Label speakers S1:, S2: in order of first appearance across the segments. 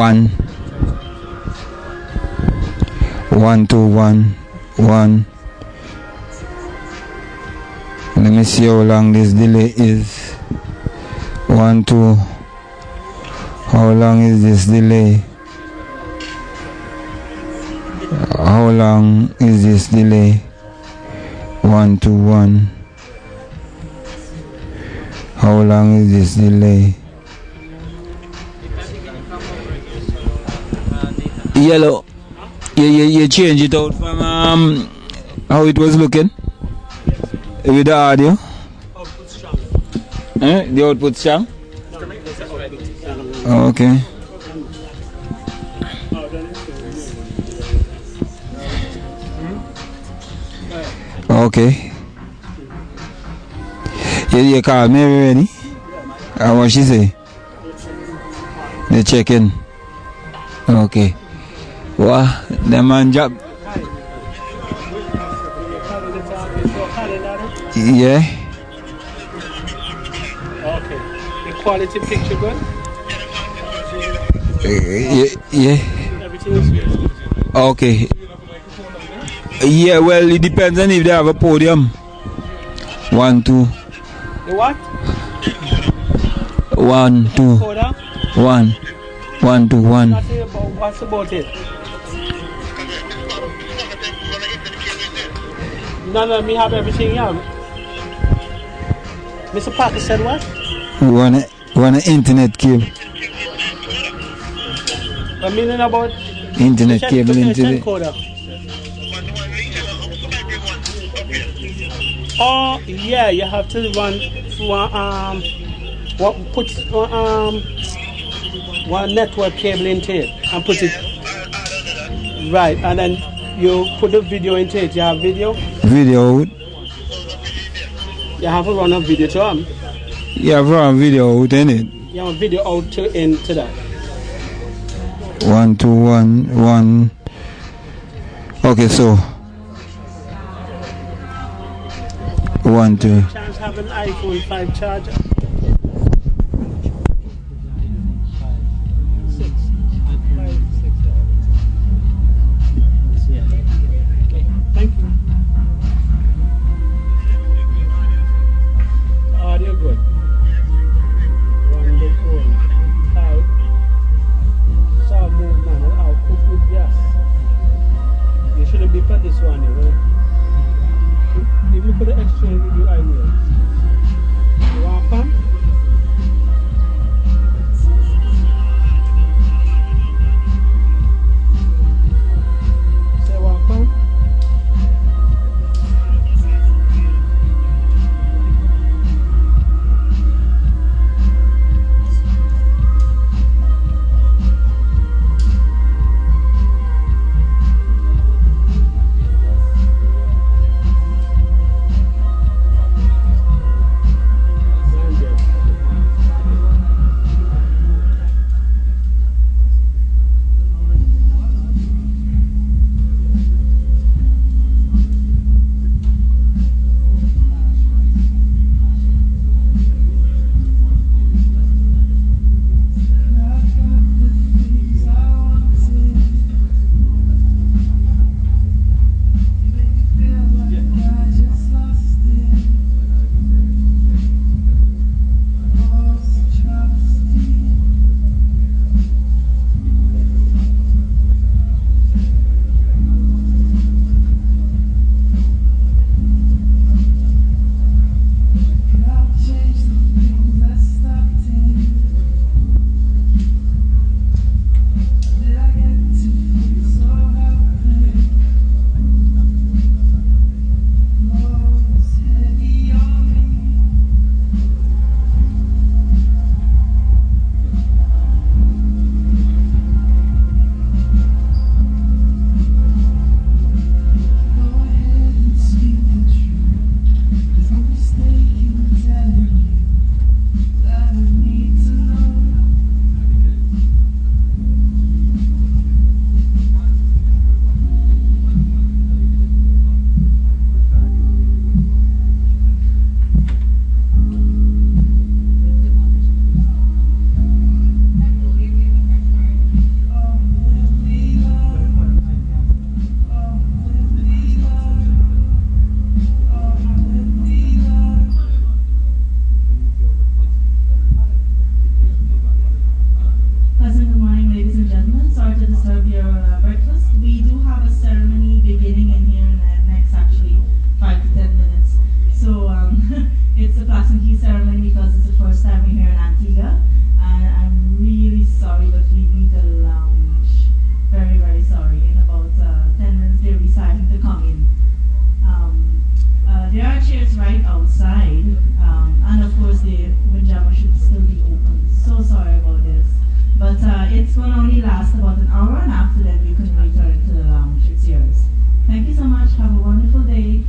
S1: 1 1 2 1 1. Let me see how long this delay is. 1 2. How long is this delay? How long is this delay? 1 2 1. How long is this delay? Yellow. You change it out from how it was looking with the audio. The output strong. Okay. Okay. You call me ready? And what she say? They check in. Okay. Wow, the man job. Yeah.
S2: Okay. The quality picture good?
S1: Yeah.
S2: Everything is good.
S1: Okay. Yeah, well, it depends on if they have a podium. 1 2.
S2: The what?
S1: 1 2.
S2: Coda?
S1: 1 1 2 1.
S2: What's about it? No, me have everything here. Mr. Parker said what?
S1: We want an internet cable.
S2: What meaning about
S1: Internet cable into the.
S2: Coda? Oh yeah, you have to put one network cable into it and put it right, and then you put the video into it. You have video.
S1: Video.
S2: You have to run a video to them.
S1: You have run video out in it.
S2: You have a video out to into that.
S1: 1 2 1 1. Okay, so 1 2.
S2: Chance have an iPhone 5 charger. 6. Okay, thank you. Audio good. Wonderful. How? Saw movement. How cook with gas. You shouldn't be put this one, you know. If you put the exchange with you, I will. You want fun? Say want fun?
S3: last about an hour, and after that you can return to the lounge. It's yours. Thank you so much. Have a wonderful day.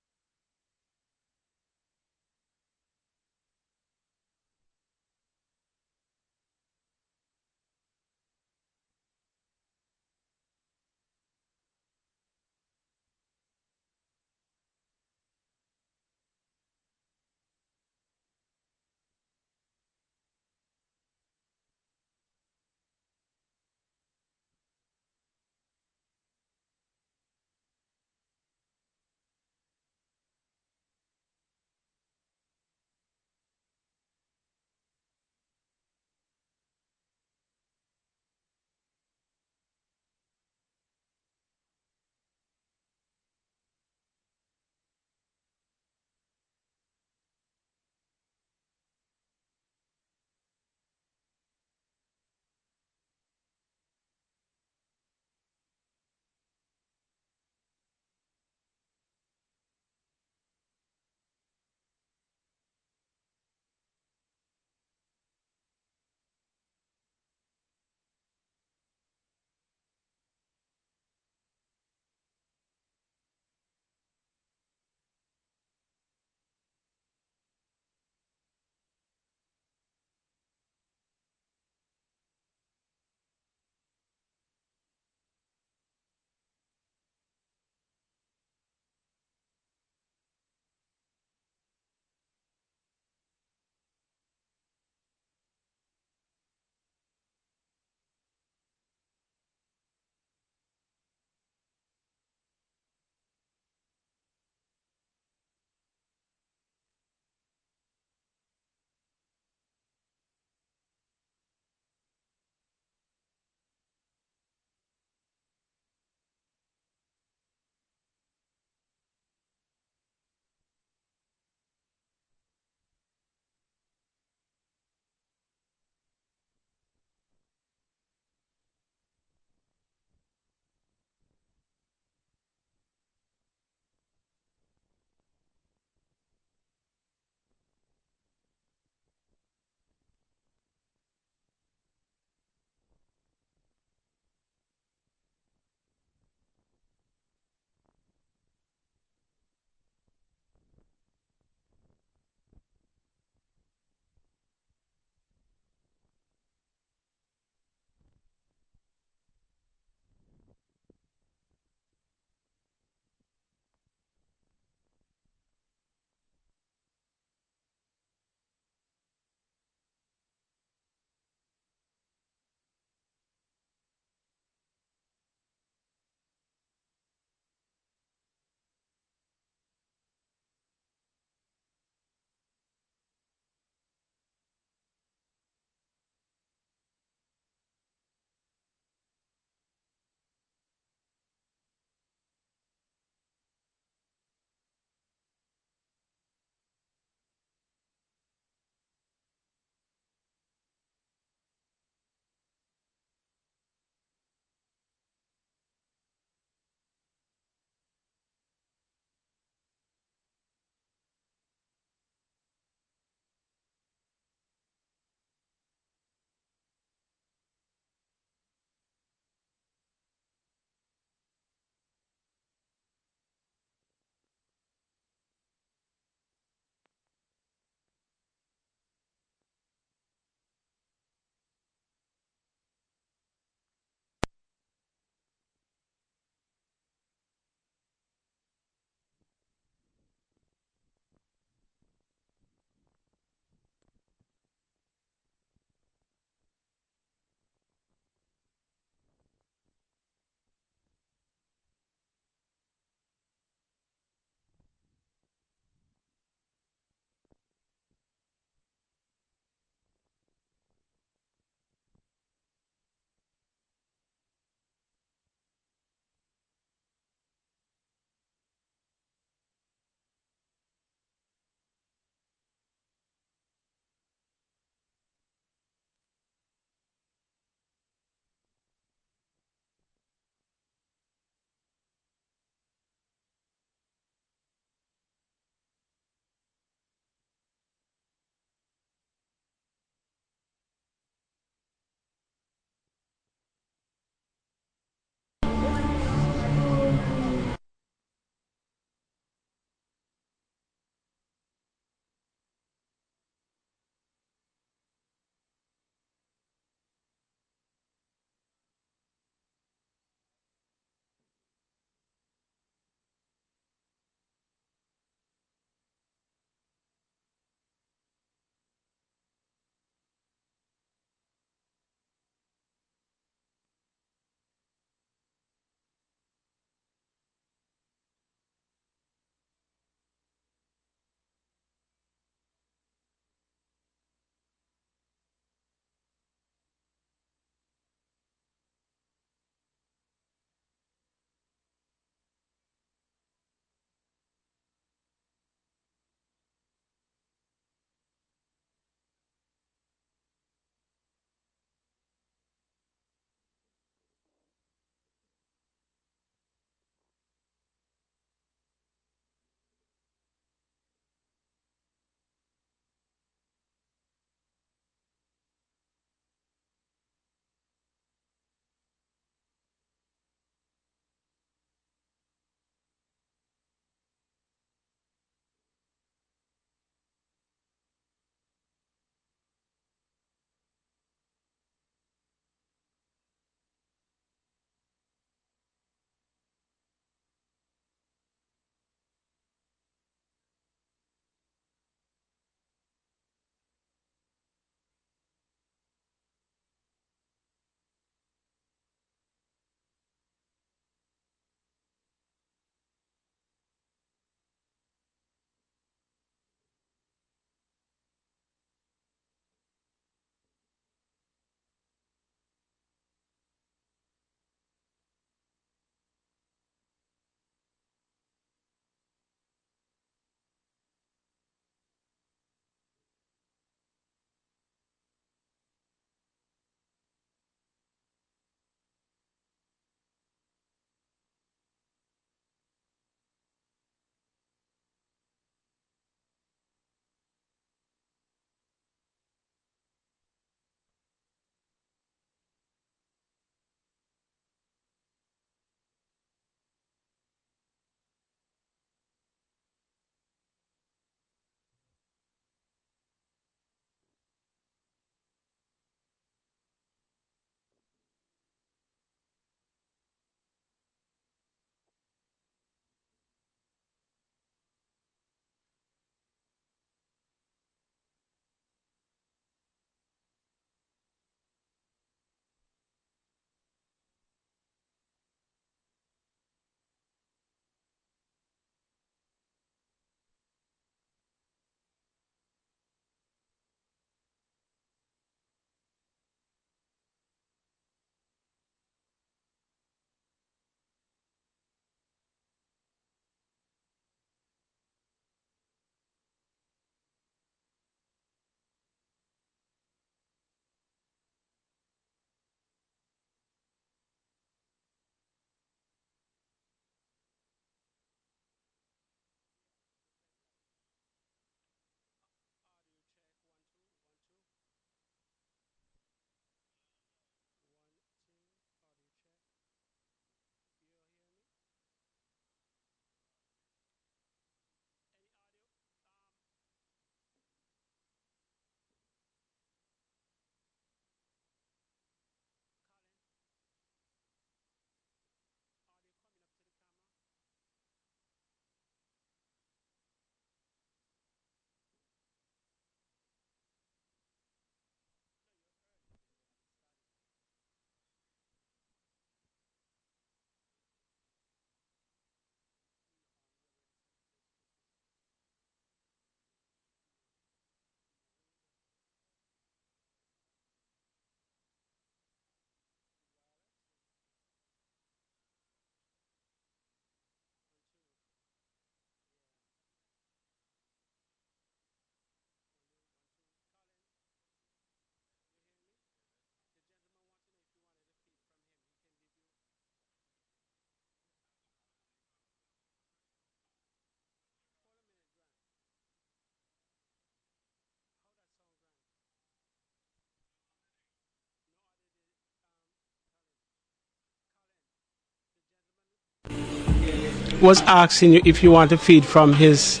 S2: was asking you if you want to feed from his.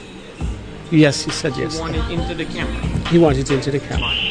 S2: Yes, he said yes.
S4: He wanted into the camera.
S2: He wanted into the camera.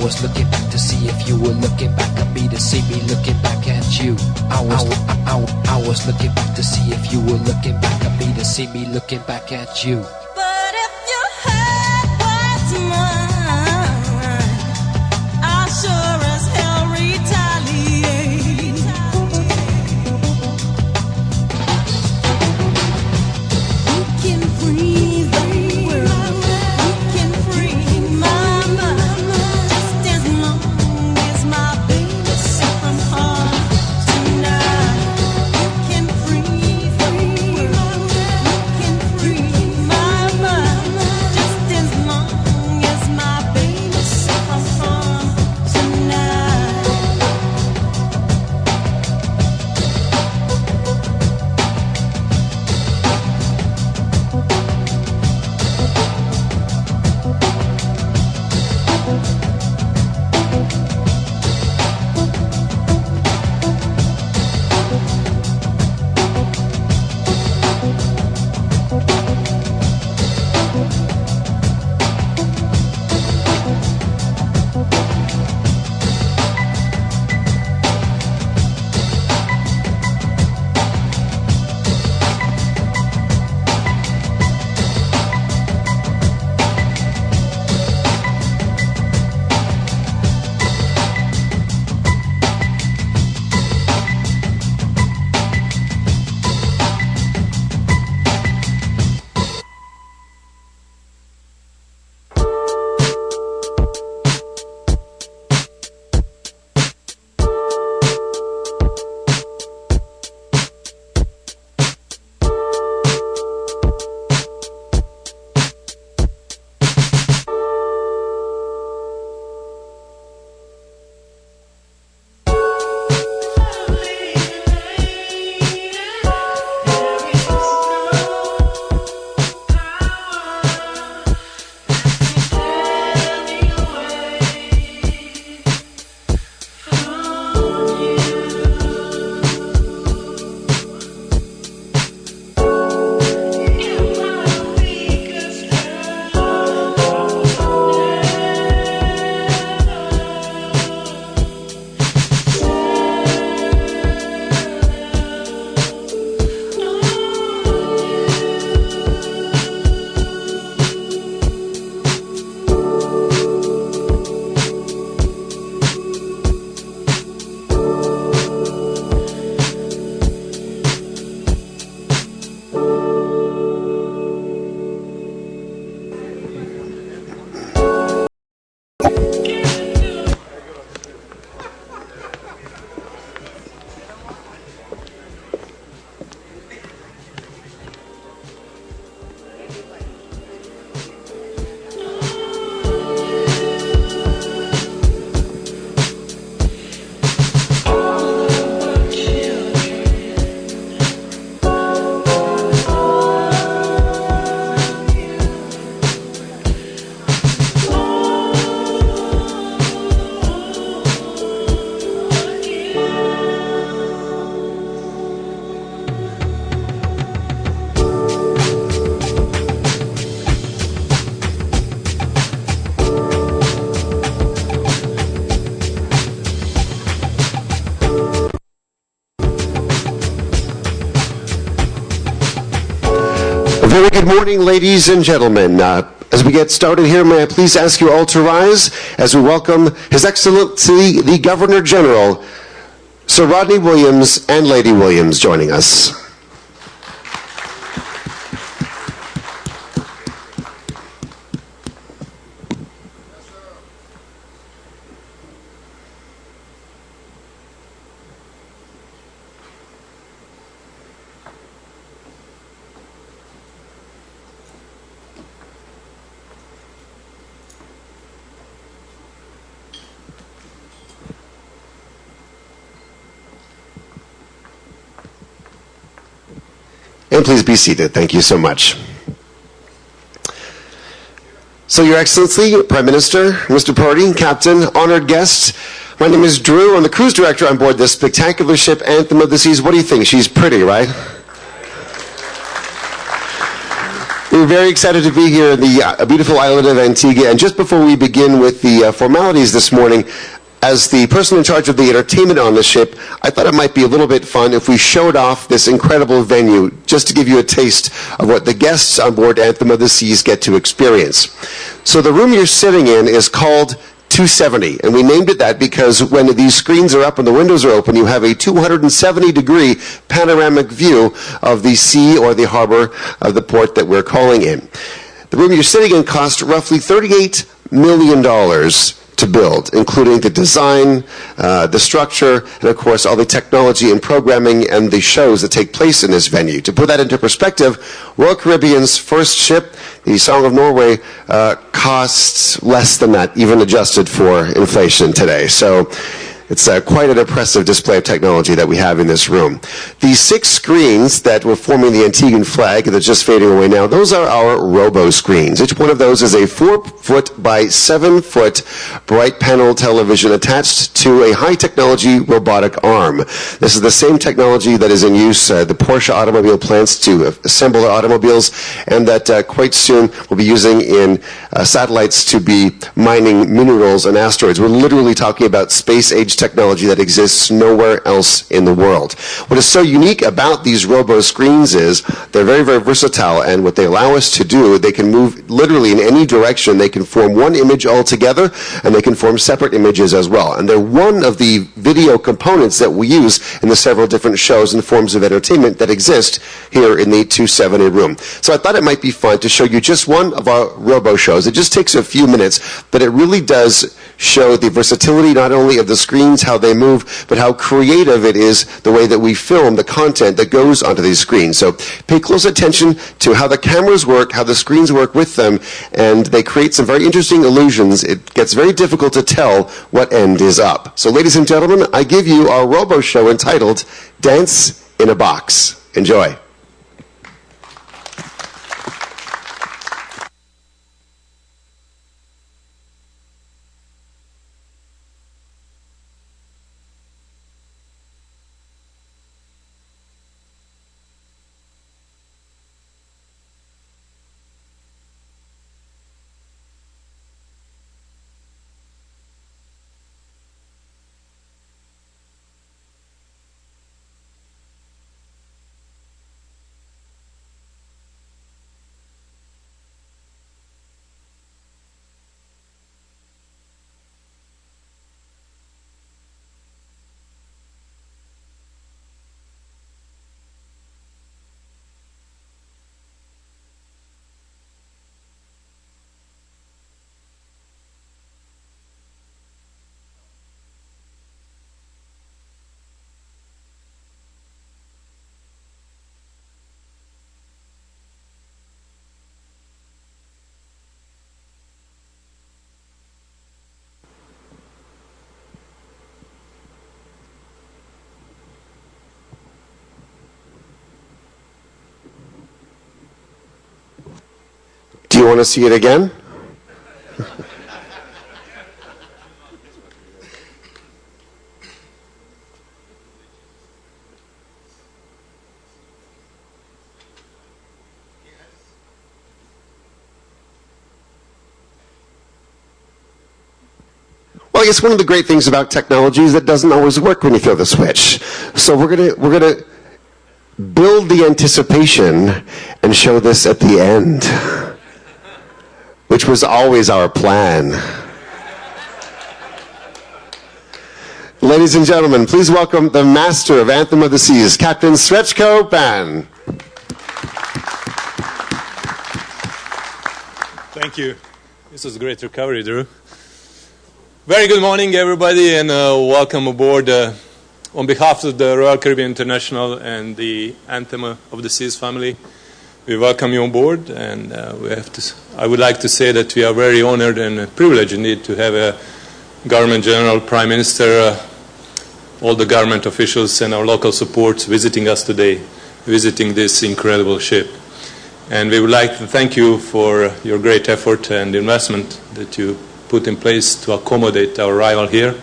S4: was looking back to see if you were looking back at me to see me looking back at you. I was looking back to see if you were looking back at me to see me looking back at you.
S5: But if you had what's mine, I sure as hell retaliate. You can free the world, you can free my mind, just as long as my baby's safe from harm tonight. You can free the world, you can free my mind, just as long as my baby's safe from harm tonight.
S6: Very good morning, ladies and gentlemen. As we get started here, may I please ask you all to rise as we welcome His Excellency the Governor General, Sir Rodney Williams and Lady Williams, joining us. And please be seated. Thank you so much. So, Your Excellency, Prime Minister, Mr. Purdy, Captain, honored guests, my name is Drew. I'm the cruise director on board this spectacular ship, Anthem of the Seas. What do you think? She's pretty, right? We're very excited to be here in the beautiful island of Antigua. And just before we begin with the formalities this morning, as the person in charge of the entertainment on the ship, I thought it might be a little bit fun if we showed off this incredible venue, just to give you a taste of what the guests on board Anthem of the Seas get to experience. So the room you're sitting in is called 270, and we named it that because when these screens are up and the windows are open, you have a 270-degree panoramic view of the sea or the harbor of the port that we're calling in. The room you're sitting in cost roughly $38 million to build, including the design, the structure, and of course all the technology and programming and the shows that take place in this venue. To put that into perspective, Royal Caribbean's first ship, the Song of Norway, costs less than that, even adjusted for inflation today. So it's quite an impressive display of technology that we have in this room. The 6 screens that were forming the Antiguan flag that's just fading away now, those are our robo screens. Each one of those is a 4-foot by 7-foot bright panel television attached to a high technology robotic arm. This is the same technology that is in use the Porsche automobile plants to assemble their automobiles, and that quite soon we'll be using in satellites to be mining minerals and asteroids. We're literally talking about space-age technology that exists nowhere else in the world. What is so unique about these robo screens is they're very, very versatile, and what they allow us to do, they can move literally in any direction. They can form one image altogether, and they can form separate images as well. And they're one of the video components that we use in the several different shows and forms of entertainment that exist here in the 270 room. So I thought it might be fun to show you just one of our robo shows. It just takes a few minutes, but it really does show the versatility not only of the screens, how they move, but how creative it is the way that we film the content that goes onto these screens. So pay close attention to how the cameras work, how the screens work with them, and they create some very interesting illusions. It gets very difficult to tell what end is up. So ladies and gentlemen, I give you our robo show entitled Dance in a Box. Enjoy. Do you want to see it again? Well, I guess one of the great things about technology is it doesn't always work when you throw the switch. So we're gonna build the anticipation and show this at the end, which was always our plan. Ladies and gentlemen, please welcome the master of Anthem of the Seas, Captain Srećko Ban.
S7: Thank you. This was a great recovery, Drew. Very good morning, everybody, and welcome aboard. On behalf of the Royal Caribbean International and the Anthem of the Seas family, we welcome you on board, and I would like to say that we are very honored and privileged indeed to have a Government General, Prime Minister, all the government officials and our local support visiting us today, visiting this incredible ship. And we would like to thank you for your great effort and investment that you put in place to accommodate our arrival here,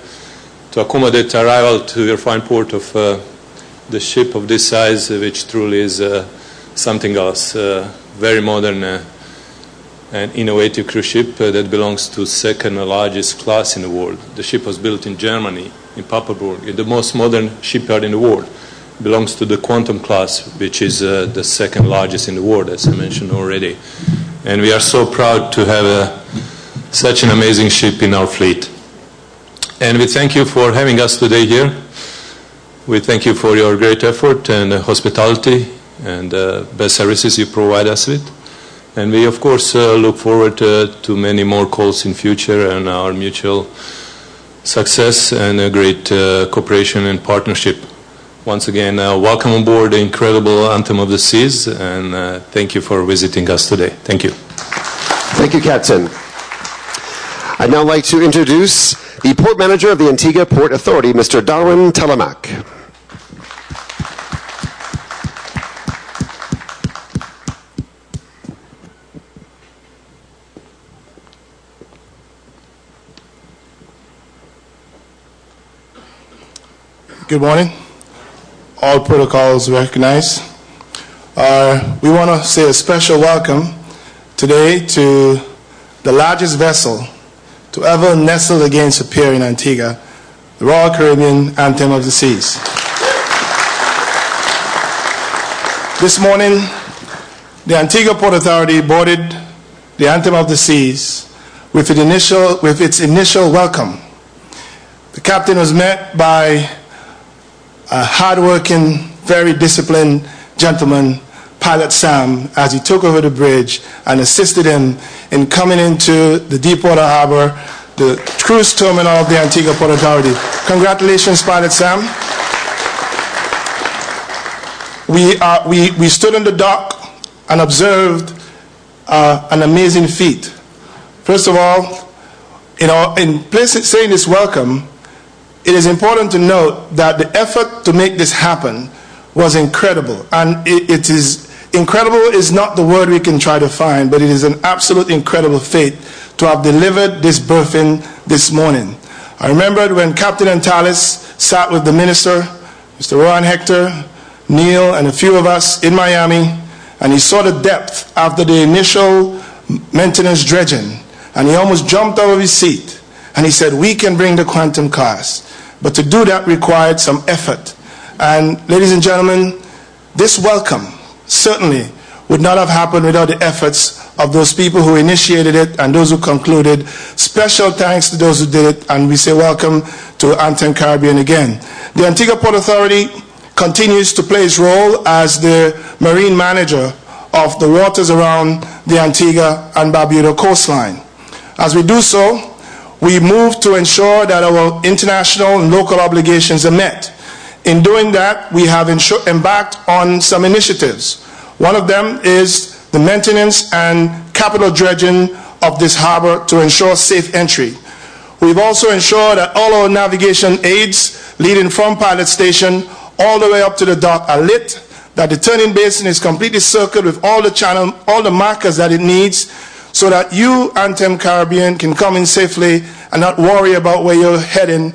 S7: to accommodate our arrival to your fine port of the ship of this size, which truly is something else. very modern and innovative cruise ship that belongs to second largest class in the world. The ship was built in Germany, in Papenburg, the most modern shipyard in the world. It belongs to the Quantum class, which is the second largest in the world, as I mentioned already. And we are so proud to have such an amazing ship in our fleet. And we thank you for having us today here. We thank you for your great effort and hospitality and best services you provide us with. And we, of course, look forward to many more calls in future and our mutual success and a great cooperation and partnership. Once again, welcome aboard the incredible Anthem of the Seas, and thank you for visiting us today. Thank you.
S6: Thank you, Captain. I'd now like to introduce the Port Manager of the Antigua Port Authority, Mr. Darwin Telemaque.
S8: Good morning. All protocols recognized. We want to say a special welcome today to the largest vessel to ever nestle against a pier in Antigua, the Royal Caribbean Anthem of the Seas. This morning, the Antigua Port Authority boarded the Anthem of the Seas with its initial welcome. The captain was met by a hard-working, very disciplined gentleman, Pilot Sam, as he took over the bridge and assisted him in coming into the Deepwater Harbor, the cruise terminal of the Antigua Port Authority. Congratulations, Pilot Sam. We stood on the dock and observed an amazing feat. First of all, in saying this welcome, it is important to note that the effort to make this happen was incredible. And it is incredible is not the word we can try to find, but it is an absolute incredible feat to have delivered this berthing this morning. I remembered when Captain Antalis sat with the minister, Mr. Rowan Hector, Neil, and a few of us in Miami, and he saw the depth after the initial maintenance dredging, and he almost jumped out of his seat, and he said, we can bring the Quantum class. But to do that required some effort. And ladies and gentlemen, this welcome certainly would not have happened without the efforts of those people who initiated it and those who concluded. Special thanks to those who did it, and we say welcome to Anthem Caribbean again. The Antigua Port Authority continues to play its role as the marine manager of the waters around the Antigua and Barbuda coastline. As we do so, we move to ensure that our international and local obligations are met. In doing that, we have embarked on some initiatives. One of them is the maintenance and capital dredging of this harbor to ensure safe entry. We've also ensured that all our navigation aids leading from Pilot Station all the way up to the dock are lit, that the turning basin is completely circled with all the markers that it needs, so that you, Anthem Caribbean, can come in safely and not worry about where you're heading,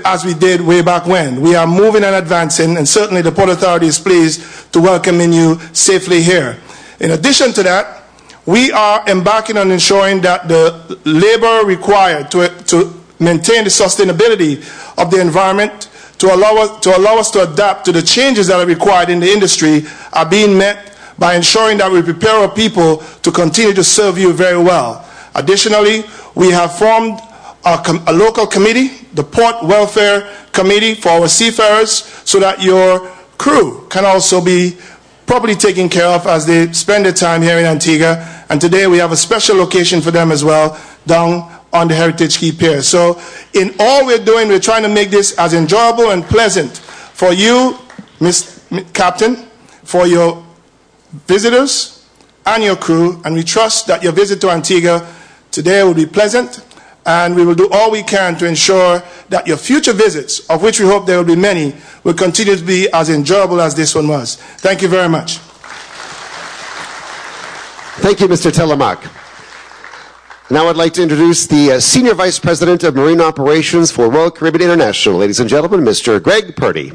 S8: as we did way back when. We are moving and advancing, and certainly the Port Authority is pleased to welcoming you safely here. In addition to that, we are embarking on ensuring that the labor required to maintain the sustainability of the environment, to allow us to adapt to the changes that are required in the industry, are being met by ensuring that we prepare our people to continue to serve you very well. Additionally, we have formed a local committee, the Port Welfare Committee for our seafarers, so that your crew can also be properly taken care of as they spend their time here in Antigua. And today we have a special location for them as well, down on the Heritage Key Pier. So in all we're doing, we're trying to make this as enjoyable and pleasant for you, Captain, for your visitors and your crew, and we trust that your visit to Antigua today will be pleasant, and we will do all we can to ensure that your future visits, of which we hope there will be many, will continue to be as enjoyable as this one was. Thank you very much.
S6: Thank you, Mr. Telemaque. Now I'd like to introduce the Senior Vice President of Marine Operations for Royal Caribbean International, ladies and gentlemen, Mr. Greg Purdy.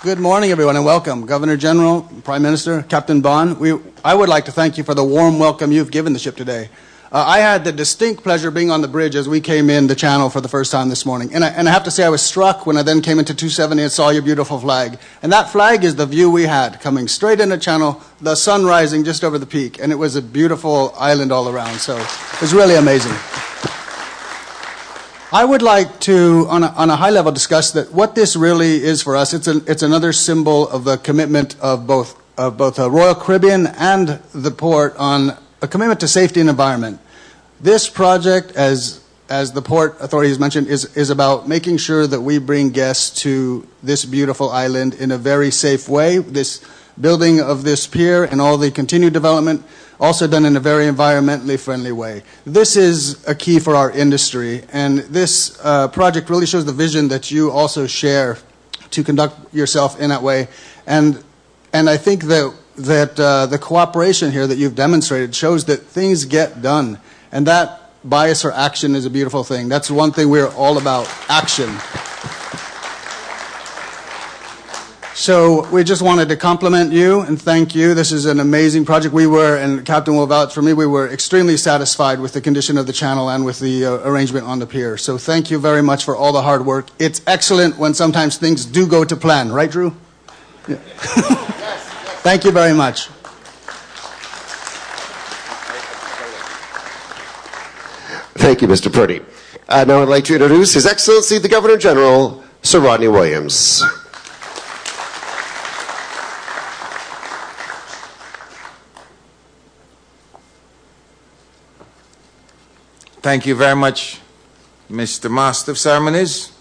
S9: Good morning, everyone, and welcome. Governor General, Prime Minister, Captain Bond, I would like to thank you for the warm welcome you've given the ship today. I had the distinct pleasure of being on the bridge as we came in the channel for the first time this morning. And I have to say I was struck when I then came into 270 and saw your beautiful flag. And that flag is the view we had coming straight in the channel, the sun rising just over the peak. And it was a beautiful island all around. So it was really amazing. I would like to, on a high level, discuss that what this really is for us. It's another symbol of the commitment of both Royal Caribbean and the port on a commitment to safety and environment. This project, as the Port Authority has mentioned, is about making sure that we bring guests to this beautiful island in a very safe way. This building of this pier and all the continued development also done in a very environmentally friendly way. This is a key for our industry, and this project really shows the vision that you also share to conduct yourself in that way. And I think that the cooperation here that you've demonstrated shows that things get done, and that bias for action is a beautiful thing. That's one thing we're all about, action. So we just wanted to compliment you and thank you. This is an amazing project. We were, and Captain will vouch for me, we were extremely satisfied with the condition of the channel and with the arrangement on the pier. So thank you very much for all the hard work. It's excellent when sometimes things do go to plan. Right, Drew? Yeah. Thank you very much.
S6: Thank you, Mr. Purdy. Now I'd like to introduce His Excellency the Governor General, Sir Rodney Williams.
S10: Thank you very much, Mr. Master of Ceremonies,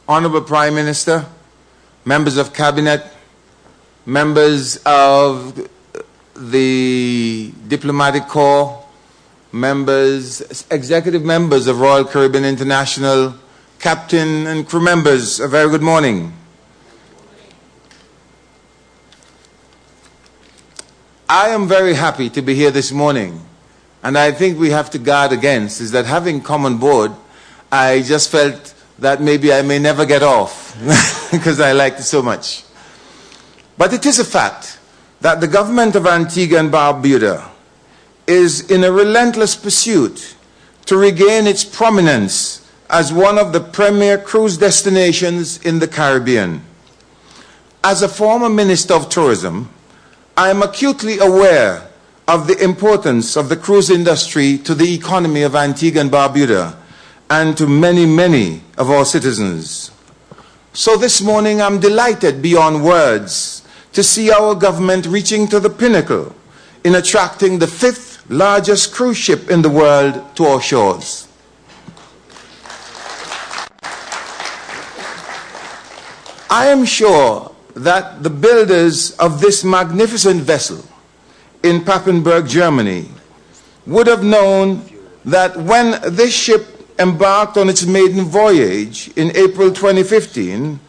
S10: Honorable Prime Minister, members of Cabinet, members of the Diplomatic Corps, executive members of Royal Caribbean International, captain and crew members, a very good morning. I am very happy to be here this morning. And I think we have to guard against is that having come on board, I just felt that maybe I may never get off because I liked it so much. But it is a fact that the government of Antigua and Barbuda is in a relentless pursuit to regain its prominence as one of the premier cruise destinations in the Caribbean. As a former Minister of Tourism, I am acutely aware of the importance of the cruise industry to the economy of Antigua and Barbuda and to many, many of our citizens. So this morning I'm delighted beyond words to see our government reaching to the pinnacle in attracting the 5th largest cruise ship in the world to our shores. I am sure that the builders of this magnificent vessel in Papenburg, Germany, would have known that when this ship embarked on its maiden voyage in April 2015,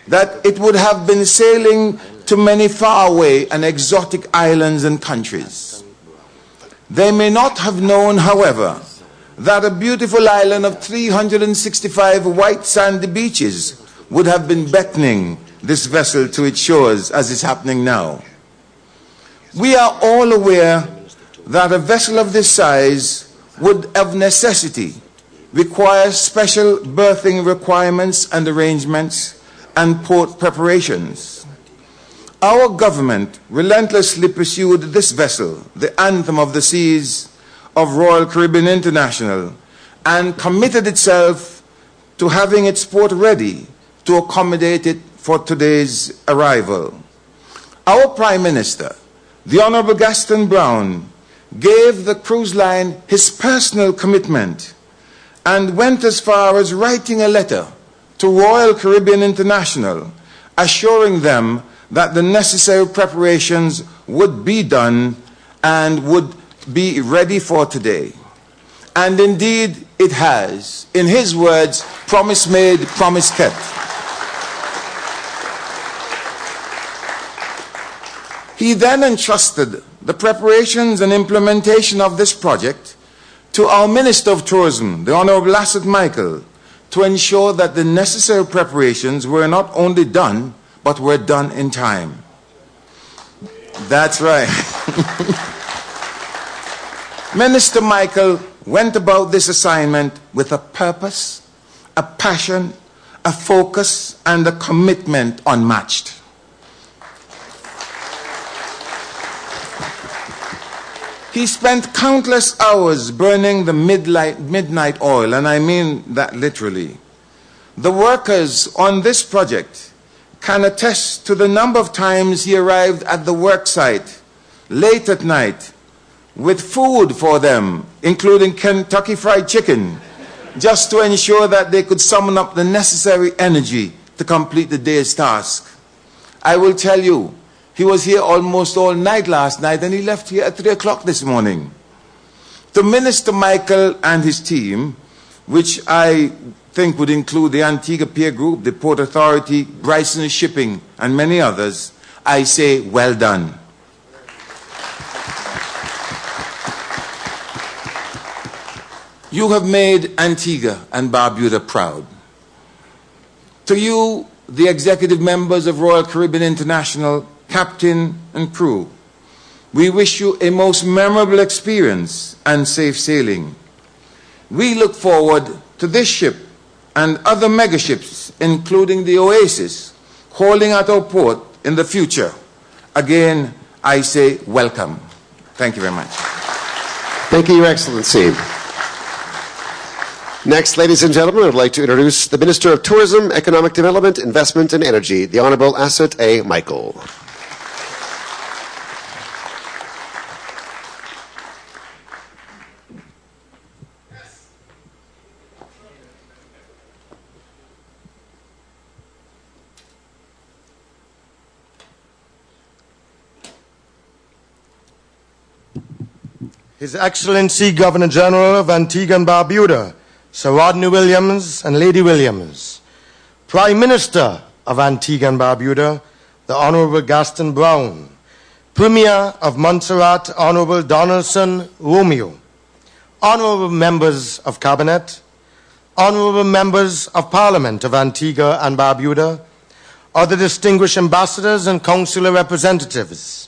S10: that it would have been sailing to many faraway and exotic islands and countries. They may not have known, however, that a beautiful island of 365 white sandy beaches would have been beckoning this vessel to its shores as is happening now. We are all aware that a vessel of this size would of necessity require special berthing requirements and arrangements and port preparations. Our government relentlessly pursued this vessel, the anthem of the seas of Royal Caribbean International, and committed itself to having its port ready to accommodate it for today's arrival. Our Prime Minister, the Honorable Gaston Brown, gave the cruise line his personal commitment and went as far as writing a letter to Royal Caribbean International, assuring them that the necessary preparations would be done and would be ready for today. And indeed it has. In his words, promise made, promise kept. He then entrusted the preparations and implementation of this project to our Minister of Tourism, the Honorable Asset Michael, to ensure that the necessary preparations were not only done, but were done in time. That's right. Minister Michael went about this assignment with a purpose, a passion, a focus, and a commitment unmatched. He spent countless hours burning the midnight oil, and I mean that literally. The workers on this project can attest to the number of times he arrived at the work site late at night with food for them, including Kentucky Fried Chicken, just to ensure that they could summon up the necessary energy to complete the day's task. I will tell you, he was here almost all night last night, and he left here at 3 o'clock this morning. To Minister Michael and his team, which I think would include the Antigua Peer Group, the Port Authority, Bryson Shipping, and many others, I say well done. You have made Antigua and Barbuda proud. To you, the executive members of Royal Caribbean International, captain and crew, we wish you a most memorable experience and safe sailing. We look forward to this ship and other megaships, including the Oasis, calling at our port in the future. Again, I say welcome. Thank you very much.
S6: Thank you, Your Excellency. Next, ladies and gentlemen, I would like to introduce the Minister of Tourism, Economic Development, Investment and Energy, the Honorable Asset A. Michael.
S11: His Excellency Governor General of Antigua and Barbuda, Sir Rodney Williams and Lady Williams, Prime Minister of Antigua and Barbuda, the Honorable Gaston Brown, Premier of Montserrat, Honorable Donaldson Romeo, Honorable Members of Cabinet, Honorable Members of Parliament of Antigua and Barbuda, other distinguished ambassadors and consular representatives,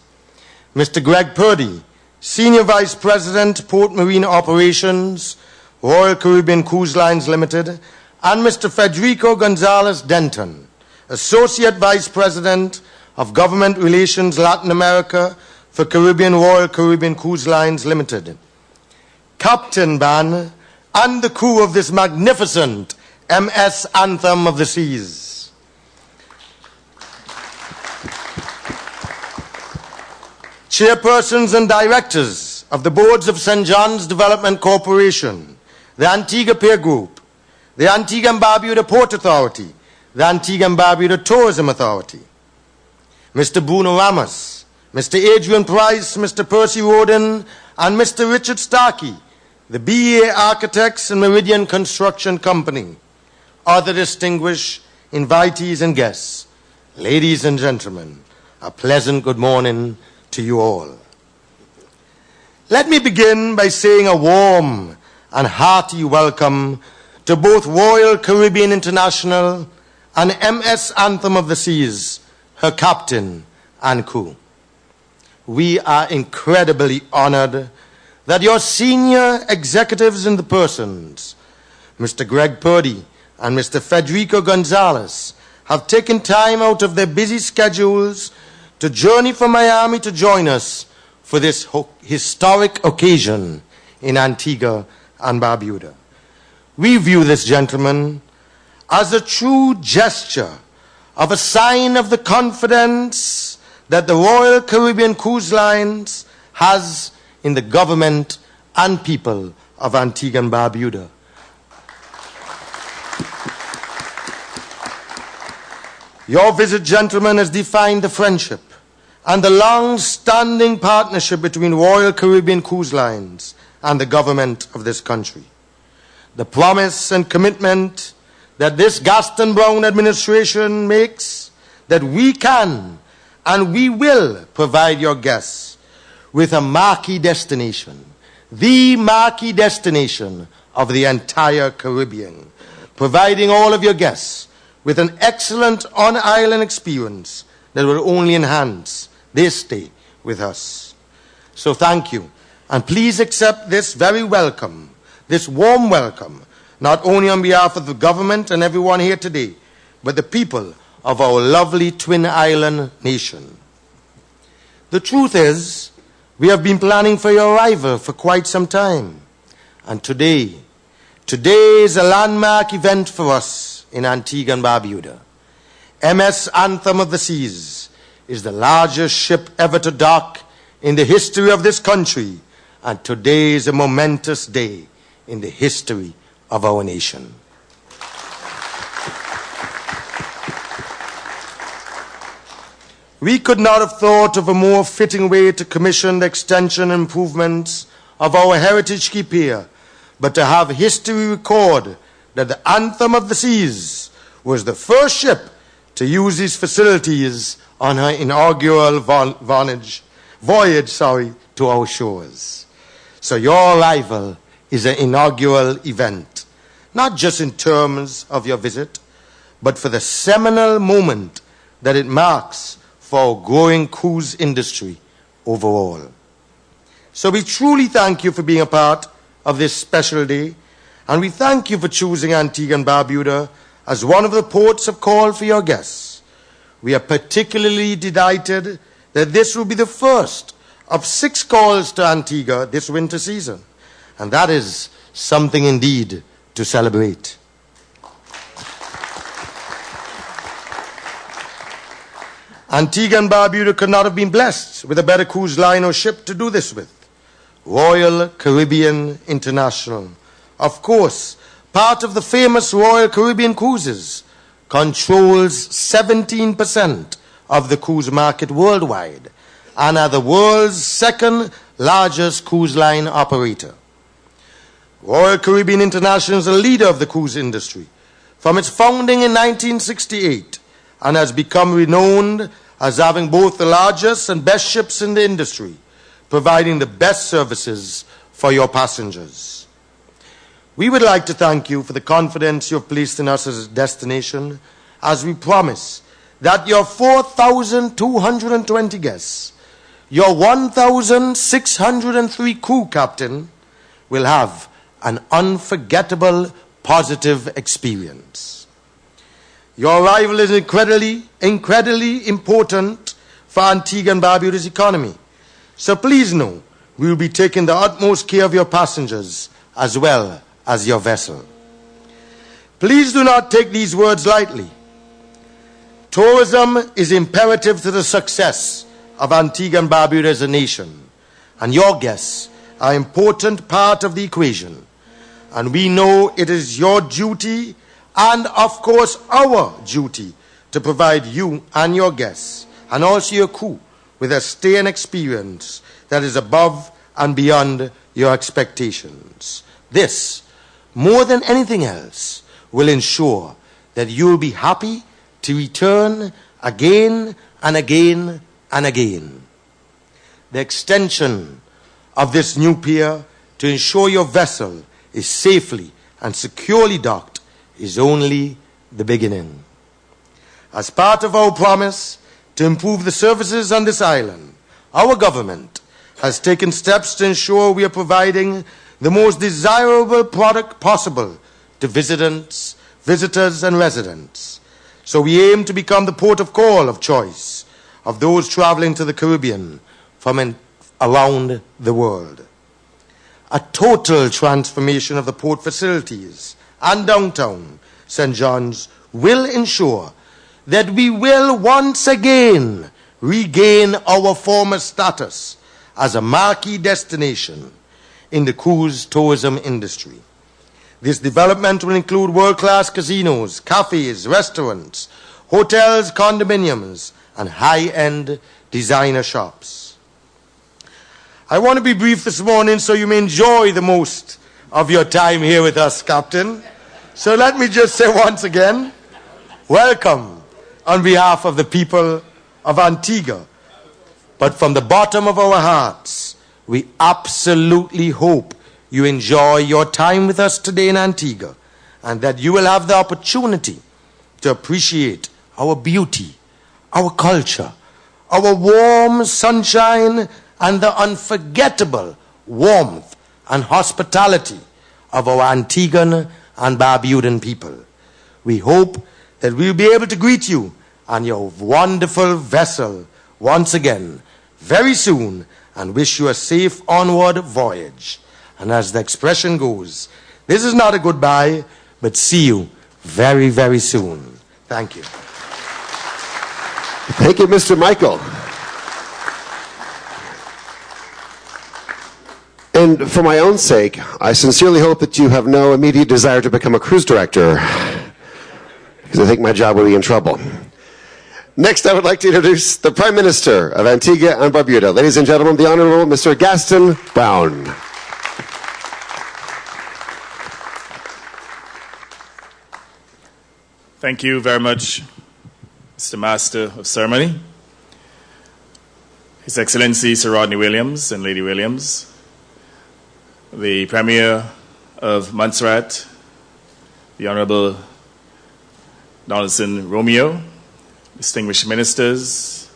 S11: Mr. Greg Purdy, Senior Vice President, Port Marine Operations, Royal Caribbean Cruise Lines Limited, and Mr. Federico Gonzalez Denton, Associate Vice President of Government Relations Latin America for Royal Caribbean Cruise Lines Limited, Captain Ban, and the crew of this magnificent MS Anthem of the Seas. Chairpersons and directors of the boards of St. John's Development Corporation, the Antigua Peer Group, the Antigua and Barbuda Port Authority, the Antigua and Barbuda Tourism Authority, Mr. Bruno Ramos, Mr. Adrian Price, Mr. Percy Roden, and Mr. Richard Starkey, the BEA Architects and Meridian Construction Company, other distinguished invitees and guests, ladies and gentlemen, a pleasant good morning to you all. Let me begin by saying a warm and hearty welcome to both Royal Caribbean International and MS Anthem of the Seas, her captain and crew. We are incredibly honored that your senior executives in the persons, Mr. Greg Purdy and Mr. Federico Gonzalez, have taken time out of their busy schedules to journey from Miami to join us for this historic occasion in Antigua and Barbuda. We view this, gentlemen, as a true gesture of a sign of the confidence that the Royal Caribbean Cruise Lines has in the government and people of Antigua and Barbuda. Your visit, gentlemen, has defined the friendship and the long-standing partnership between Royal Caribbean Cruise Lines and the government of this country. The promise and commitment that this Gaston Brown administration makes that we can and we will provide your guests with a marquee destination, the marquee destination of the entire Caribbean, providing all of your guests with an excellent on-island experience that will only enhance their stay with us. So thank you, and please accept this very welcome, this warm welcome, not only on behalf of the government and everyone here today, but the people of our lovely Twin Island nation. The truth is, we have been planning for your arrival for quite some time, and today is a landmark event for us in Antigua and Barbuda. MS Anthem of the Seas is the largest ship ever to dock in the history of this country, and today is a momentous day in the history of our nation. We could not have thought of a more fitting way to commission the extension and improvements of our heritage keep here, but to have history record that the Anthem of the Seas was the first ship to use these facilities on her inaugural voyage to our shores. So your arrival is an inaugural event, not just in terms of your visit, but for the seminal moment that it marks for our growing cruise industry overall. So we truly thank you for being a part of this special day, and we thank you for choosing Antigua and Barbuda as one of the ports of call for your guests. We are particularly delighted that this will be the first of 6 calls to Antigua this winter season, and that is something indeed to celebrate. Antigua and Barbuda could not have been blessed with a better cruise line or ship to do this with. Royal Caribbean International, of course, part of the famous Royal Caribbean Cruises, controls 17% of the cruise market worldwide and are the world's second largest cruise line operator. Royal Caribbean International is a leader of the cruise industry from its founding in 1968 and has become renowned as having both the largest and best ships in the industry, providing the best services for your passengers. We would like to thank you for the confidence you have placed in us as a destination, as we promise that your 4,220 guests, your 1,603 crew captain, will have an unforgettable positive experience. Your arrival is incredibly important for Antigua and Barbuda's economy. So please know, we will be taking the utmost care of your passengers as well as your vessel. Please do not take these words lightly. Tourism is imperative to the success of Antigua and Barbuda as a nation, and your guests are an important part of the equation. And we know it is your duty, and of course our duty, to provide you and your guests, and also your crew, with a stay and experience that is above and beyond your expectations. This, more than anything else, will ensure that you will be happy to return again and again and again. The extension of this new pier to ensure your vessel is safely and securely docked is only the beginning. As part of our promise to improve the services on this island, our government has taken steps to ensure we are providing the most desirable product possible to visitors and residents. So we aim to become the port of call of choice of those traveling to the Caribbean from around the world. A total transformation of the port facilities and downtown St. John's will ensure that we will once again regain our former status as a marquee destination in the cruise tourism industry. This development will include world-class casinos, cafes, restaurants, hotels, condominiums, and high-end designer shops. I want to be brief this morning so you may enjoy the most of your time here with us, Captain. So let me just say once again, welcome on behalf of the people of Antigua. But from the bottom of our hearts, we absolutely hope you enjoy your time with us today in Antigua, and that you will have the opportunity to appreciate our beauty, our culture, our warm sunshine, and the unforgettable warmth and hospitality of our Antiguan and Barbudan people. We hope that we'll be able to greet you on your wonderful vessel once again very soon and wish you a safe onward voyage. And as the expression goes, this is not a goodbye, but see you very, very soon. Thank you.
S6: Thank you, Mr. Michael. And for my own sake, I sincerely hope that you have no immediate desire to become a cruise director, because I think my job will be in trouble. Next, I would like to introduce the Prime Minister of Antigua and Barbuda. Ladies and gentlemen, the Honorable Mr. Gaston Brown.
S12: Thank you very much, Mr. Master of Ceremony, His Excellency Sir Rodney Williams and Lady Williams, the Premier of Montserrat, the Honorable Donaldson Romeo, distinguished ministers,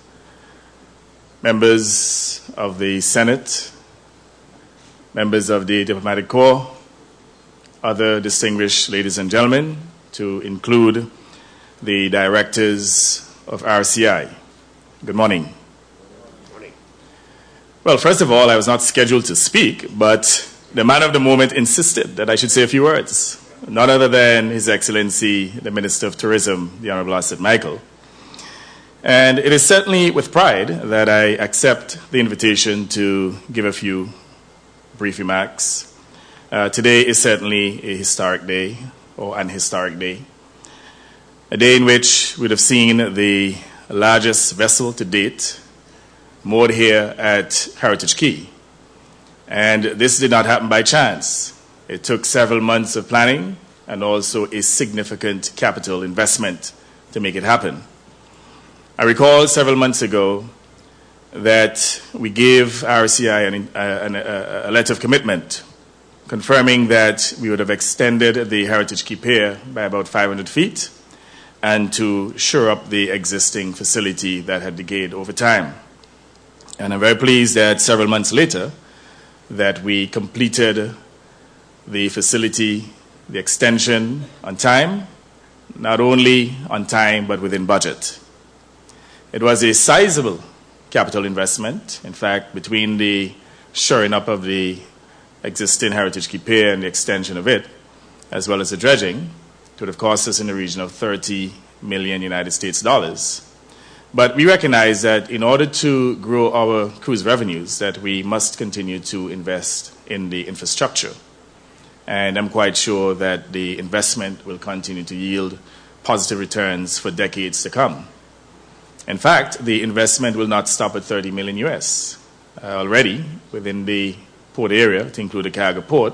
S12: members of the Senate, members of the Diplomatic Corps, other distinguished ladies and gentlemen, to include the directors of RCI. Good morning.
S6: Good morning.
S12: Well, first of all, I was not scheduled to speak, but the man of the moment insisted that I should say a few words. None other than His Excellency, the Minister of Tourism, the Honorable Asset Michael. And it is certainly with pride that I accept the invitation to give a few brief remarks. Today is certainly a historic day, or an historic day. A day in which we'd have seen the largest vessel to date moored here at Heritage Quay. And this did not happen by chance. It took several months of planning and also a significant capital investment to make it happen. I recall several months ago that we gave RCI a letter of commitment confirming that we would have extended the Heritage Quay Pier by about 500 feet and to shore up the existing facility that had decayed over time. And I'm very pleased that several months later that we completed the facility, the extension on time, not only on time but within budget. It was a sizable capital investment. In fact, between the shoring up of the existing Heritage Quay Pier and the extension of it, as well as the dredging, it would have cost us in the region of 30 million United States dollars. But we recognize that in order to grow our cruise revenues, that we must continue to invest in the infrastructure. And I'm quite sure that the investment will continue to yield positive returns for decades to come. In fact, the investment will not stop at 30 million US. Already, within the port area, to include the cargo port,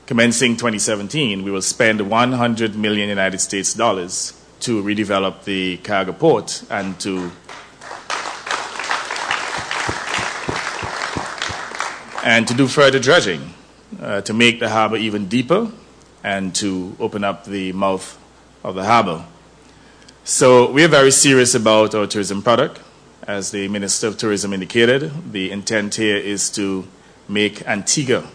S12: commencing 2017, we will spend 100 million United States dollars to redevelop the cargo port and to do further dredging to make the harbor even deeper and to open up the mouth of the harbor. So we are very serious about our tourism product. As the Minister of Tourism indicated, the intent here is to make Antigua,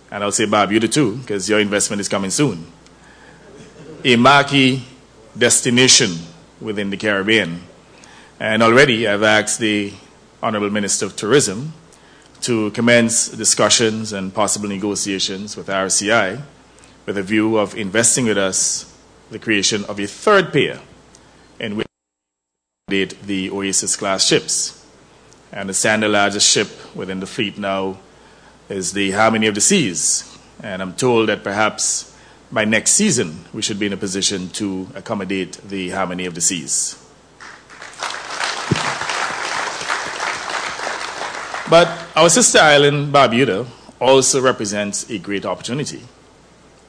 S12: and I'll say Barbuda too, because your investment is coming soon, a marquee destination within the Caribbean. And already I've asked the Honorable Minister of Tourism to commence discussions and possible negotiations with RCI with a view of investing with us the creation of a third pier in which we accommodate the Oasis-class ships. I understand the largest ship within the fleet now is the Harmony of the Seas, and I'm told that perhaps by next season we should be in a position to accommodate the Harmony of the Seas. But our sister island, Barbuda, also represents a great opportunity.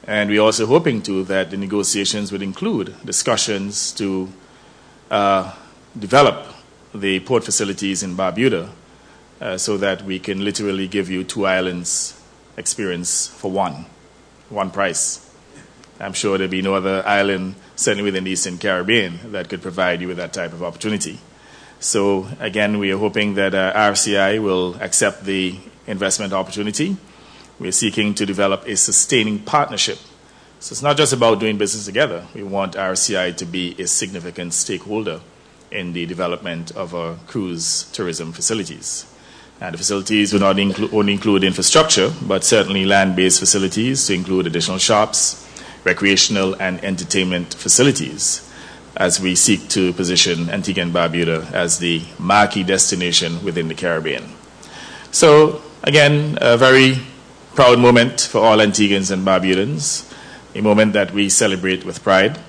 S12: And we're also hoping that the negotiations would include discussions to develop the port facilities in Barbuda so that we can literally give you two islands experience for one price. I'm sure there'll be no other island, certainly within the Eastern Caribbean, that could provide you with that type of opportunity. So again, we are hoping that RCI will accept the investment opportunity. We're seeking to develop a sustaining partnership. So it's not just about doing business together. We want RCI to be a significant stakeholder in the development of our cruise tourism facilities. And the facilities will not only include infrastructure, but certainly land-based facilities to include additional shops, recreational and entertainment facilities, as we seek to position Antigua and Barbuda as the marquee destination within the Caribbean. So again, a very proud moment for all Antiguans and Barbudans, a moment that we celebrate with pride,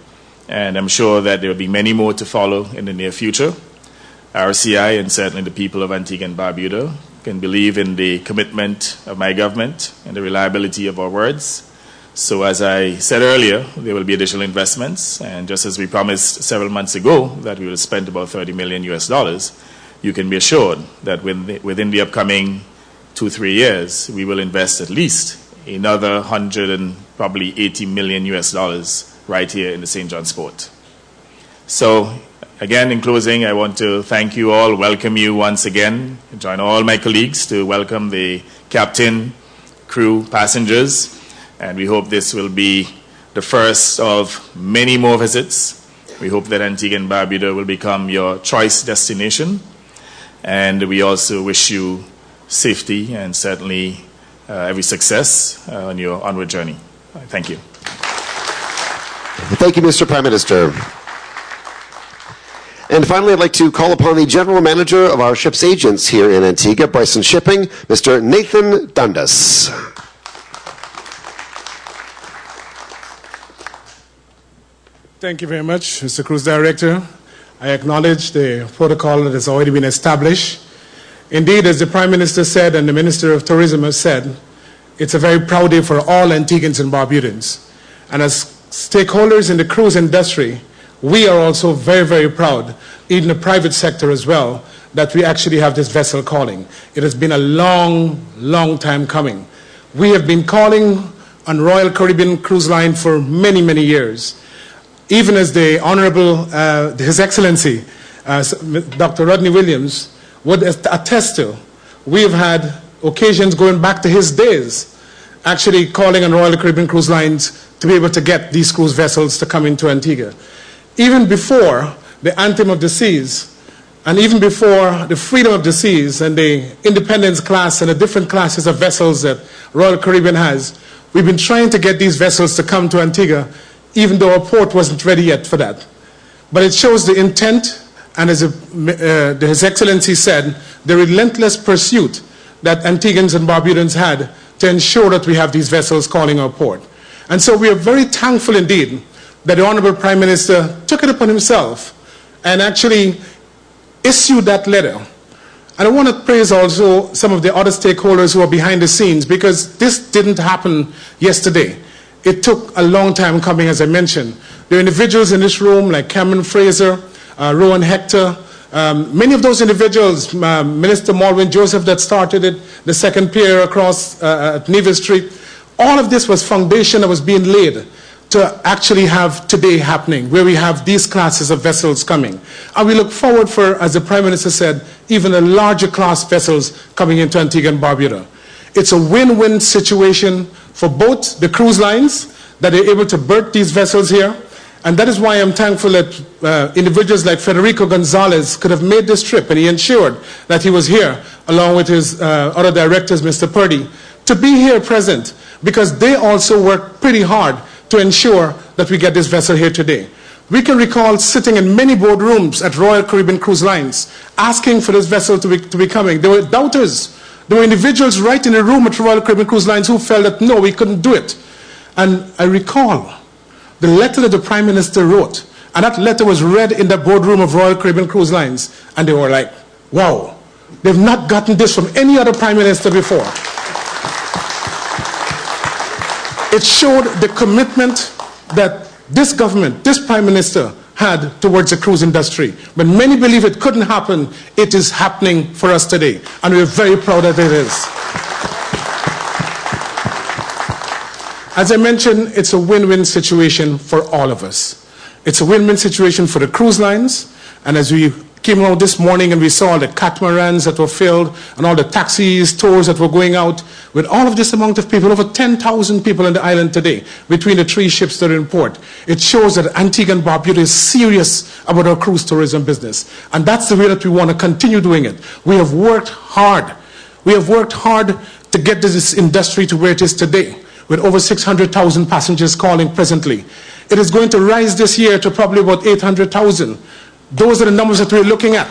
S12: and I'm sure that there will be many more to follow in the near future. RCI and certainly the people of Antigua and Barbuda can believe in the commitment of my government and the reliability of our words. So as I said earlier, there will be additional investments, and just as we promised several months ago that we will spend about $30 million US, you can be assured that within the upcoming 2-3 years, we will invest at least another $180 million US right here in the St. John's Port. So again, in closing, I want to thank you all, welcome you once again, join all my colleagues to welcome the captain, crew, passengers, and we hope this will be the first of many more visits. We hope that Antigua and Barbuda will become your choice destination, and we also wish you safety and certainly every success on your onward journey. Thank you.
S6: Thank you, Mr. Prime Minister. And finally, I'd like to call upon the General Manager of our ship's agents here in Antigua, Bryson Shipping, Mr. Nathan Dundas.
S2: Thank you very much, Mr. Cruise Director. I acknowledge the protocol that has already been established. Indeed, as the Prime Minister said and the Minister of Tourism has said, it's a very proud day for all Antiguans and Barbudans. And as stakeholders in the cruise industry, we are also very, very proud, in the private sector as well, that we actually have this vessel calling. It has been a long, long time coming. We have been calling on Royal Caribbean Cruise Line for many, many years. Even as the Honorable, His Excellency, Dr. Rodney Williams, would attest to, we have had occasions going back to his days, actually calling on Royal Caribbean Cruise Lines to be able to get these cruise vessels to come into Antigua. Even before the Anthem of the Seas, and even before the Freedom of the Seas and the Independence class and the different classes of vessels that Royal Caribbean has, we've been trying to get these vessels to come to Antigua, even though our port wasn't ready yet for that. But it shows the intent, and as His Excellency said, the relentless pursuit that Antiguans and Barbudans had to ensure that we have these vessels calling our port. And so we are very thankful indeed that the Honorable Prime Minister took it upon himself and actually issued that letter. And I want to praise also some of the other stakeholders who are behind the scenes, because this didn't happen yesterday. It took a long time coming, as I mentioned. There are individuals in this room like Cameron Fraser, Rowan Hector, many of those individuals, Minister Malwin Joseph that started it, the second pier across at Nevis Street, all of this was foundation that was being laid to actually have today happening, where we have these classes of vessels coming. And we look forward for, as the Prime Minister said, even a larger class vessels coming into Antigua and Barbuda. It's a win-win situation for both the cruise lines that are able to berth these vessels here, and that is why I'm thankful that individuals like Federico Gonzalez could have made this trip, and he ensured that he was here, along with his other directors, Mr. Purdy, to be here present, because they also worked pretty hard to ensure that we get this vessel here today. We can recall sitting in many boardrooms at Royal Caribbean Cruise Lines, asking for this vessel to be coming. There were doubters. There were individuals right in the room at Royal Caribbean Cruise Lines who felt that no, we couldn't do it. And I recall the letter that the Prime Minister wrote, and that letter was read in the boardroom of Royal Caribbean Cruise Lines, and they were like, wow, they've not gotten this from any other Prime Minister before. It showed the commitment that this government, this Prime Minister, had towards the cruise industry. When many believe it couldn't happen, it is happening for us today, and we're very proud that it is.
S8: As I mentioned, it's a win-win situation for all of us. It's a win-win situation for the cruise lines, and as we came out this morning and we saw all the catamarans that were filled and all the taxis, tours that were going out, with all of this amount of people, over 10,000 people on the island today, between the 3 ships that are in port. It shows that Antigua and Barbuda is serious about our cruise tourism business. And that's the way that we want to continue doing it. We have worked hard. We have worked hard to get this industry to where it is today, with over 600,000 passengers calling presently. It is going to rise this year to probably about 800,000. Those are the numbers that we're looking at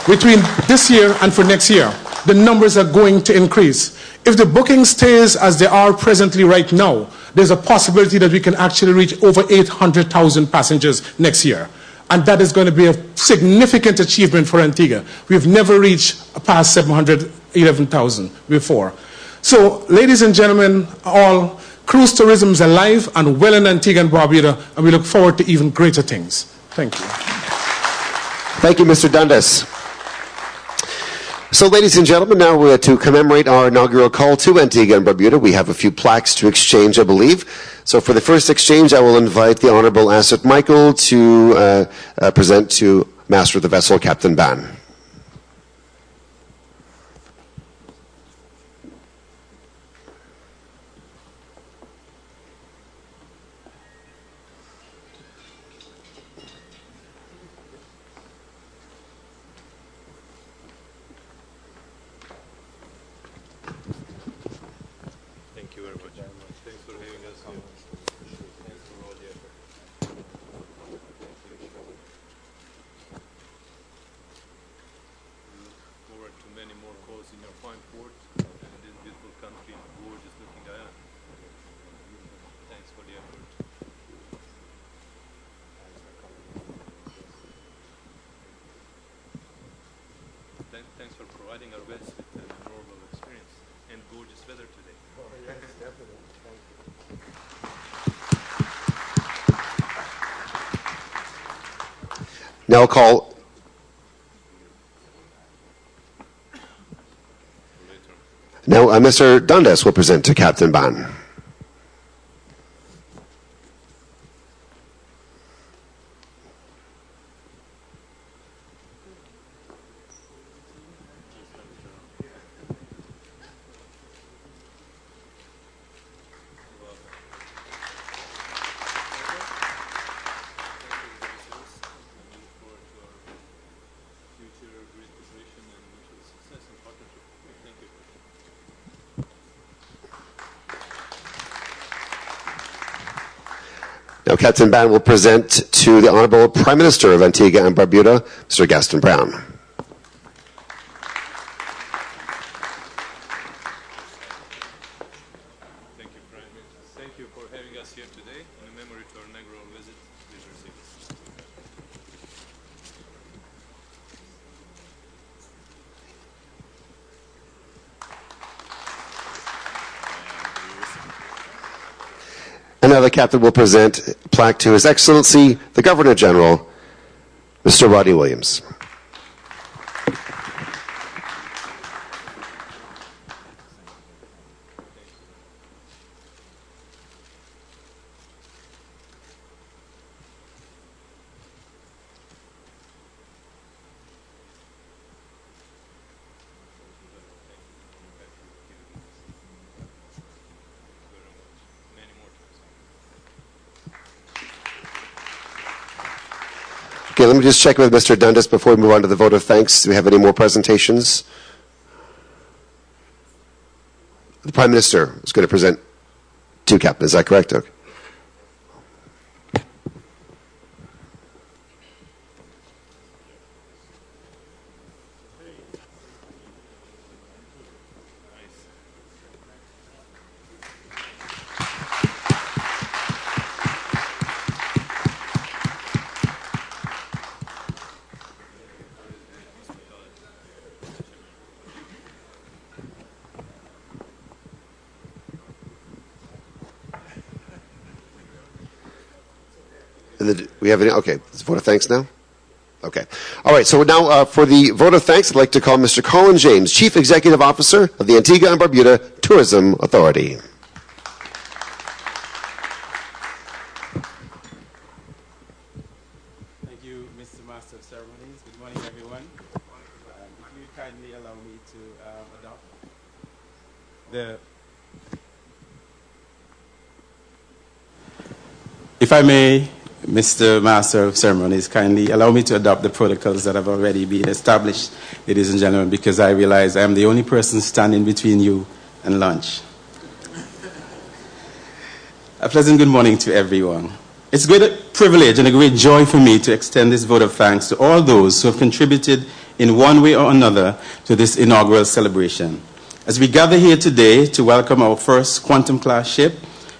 S8: between this year and for next year. The numbers are going to increase. If the booking stays as they are presently right now, there's a possibility that we can actually reach over 800,000 passengers next year. And that is going to be a significant achievement for Antigua. We've never reached past 711,000 before. So, ladies and gentlemen, all, cruise tourism is alive and well in Antigua and Barbuda, and we look forward to even greater things. Thank you.
S6: Thank you, Mr. Dundas. So, ladies and gentlemen, now we're to commemorate our inaugural call to Antigua and Barbuda. We have a few plaques to exchange, I believe. So, for the first exchange, I will invite the Honorable Asset Michael to present to Master of the Vessel, Captain Ban.
S7: Thanks for providing our guests with an normal experience and gorgeous weather today.
S11: Oh, yes, definitely. Thank you.
S6: Now I'll call. Now Mr. Dundas will present to Captain Ban. Now, Captain Ban will present to the Honorable Prime Minister of Antigua and Barbuda, Mr. Gaston Brown.
S7: Thank you, Prime Minister. Thank you for having us here today in memory to our inaugural visit. Please receive it.
S6: And now the Captain will present a plaque to His Excellency, the Governor General, Mr. Rodney Williams. Okay, let me just check with Mr. Dundas before we move on to the vote of thanks. Do we have any more presentations? The Prime Minister is going to present to Captain. Is that correct? Okay. We have any? Okay, it's vote of thanks now. Okay. All right, so now for the vote of thanks, I'd like to call Mr. Colin James, Chief Executive Officer of the Antigua and Barbuda Tourism Authority.
S13: Master of Ceremonies. Good morning, everyone. If you kindly allow me to adopt the... If I may, Mr. Master of Ceremonies, kindly allow me to adopt the protocols that have already been established, ladies and gentlemen, because I realize I am the only person standing between you and lunch. A pleasant good morning to everyone. It's a great privilege and a great joy for me to extend this vote of thanks to all those who have contributed in one way or another to this inaugural celebration. As we gather here today to welcome our first quantum-class ship,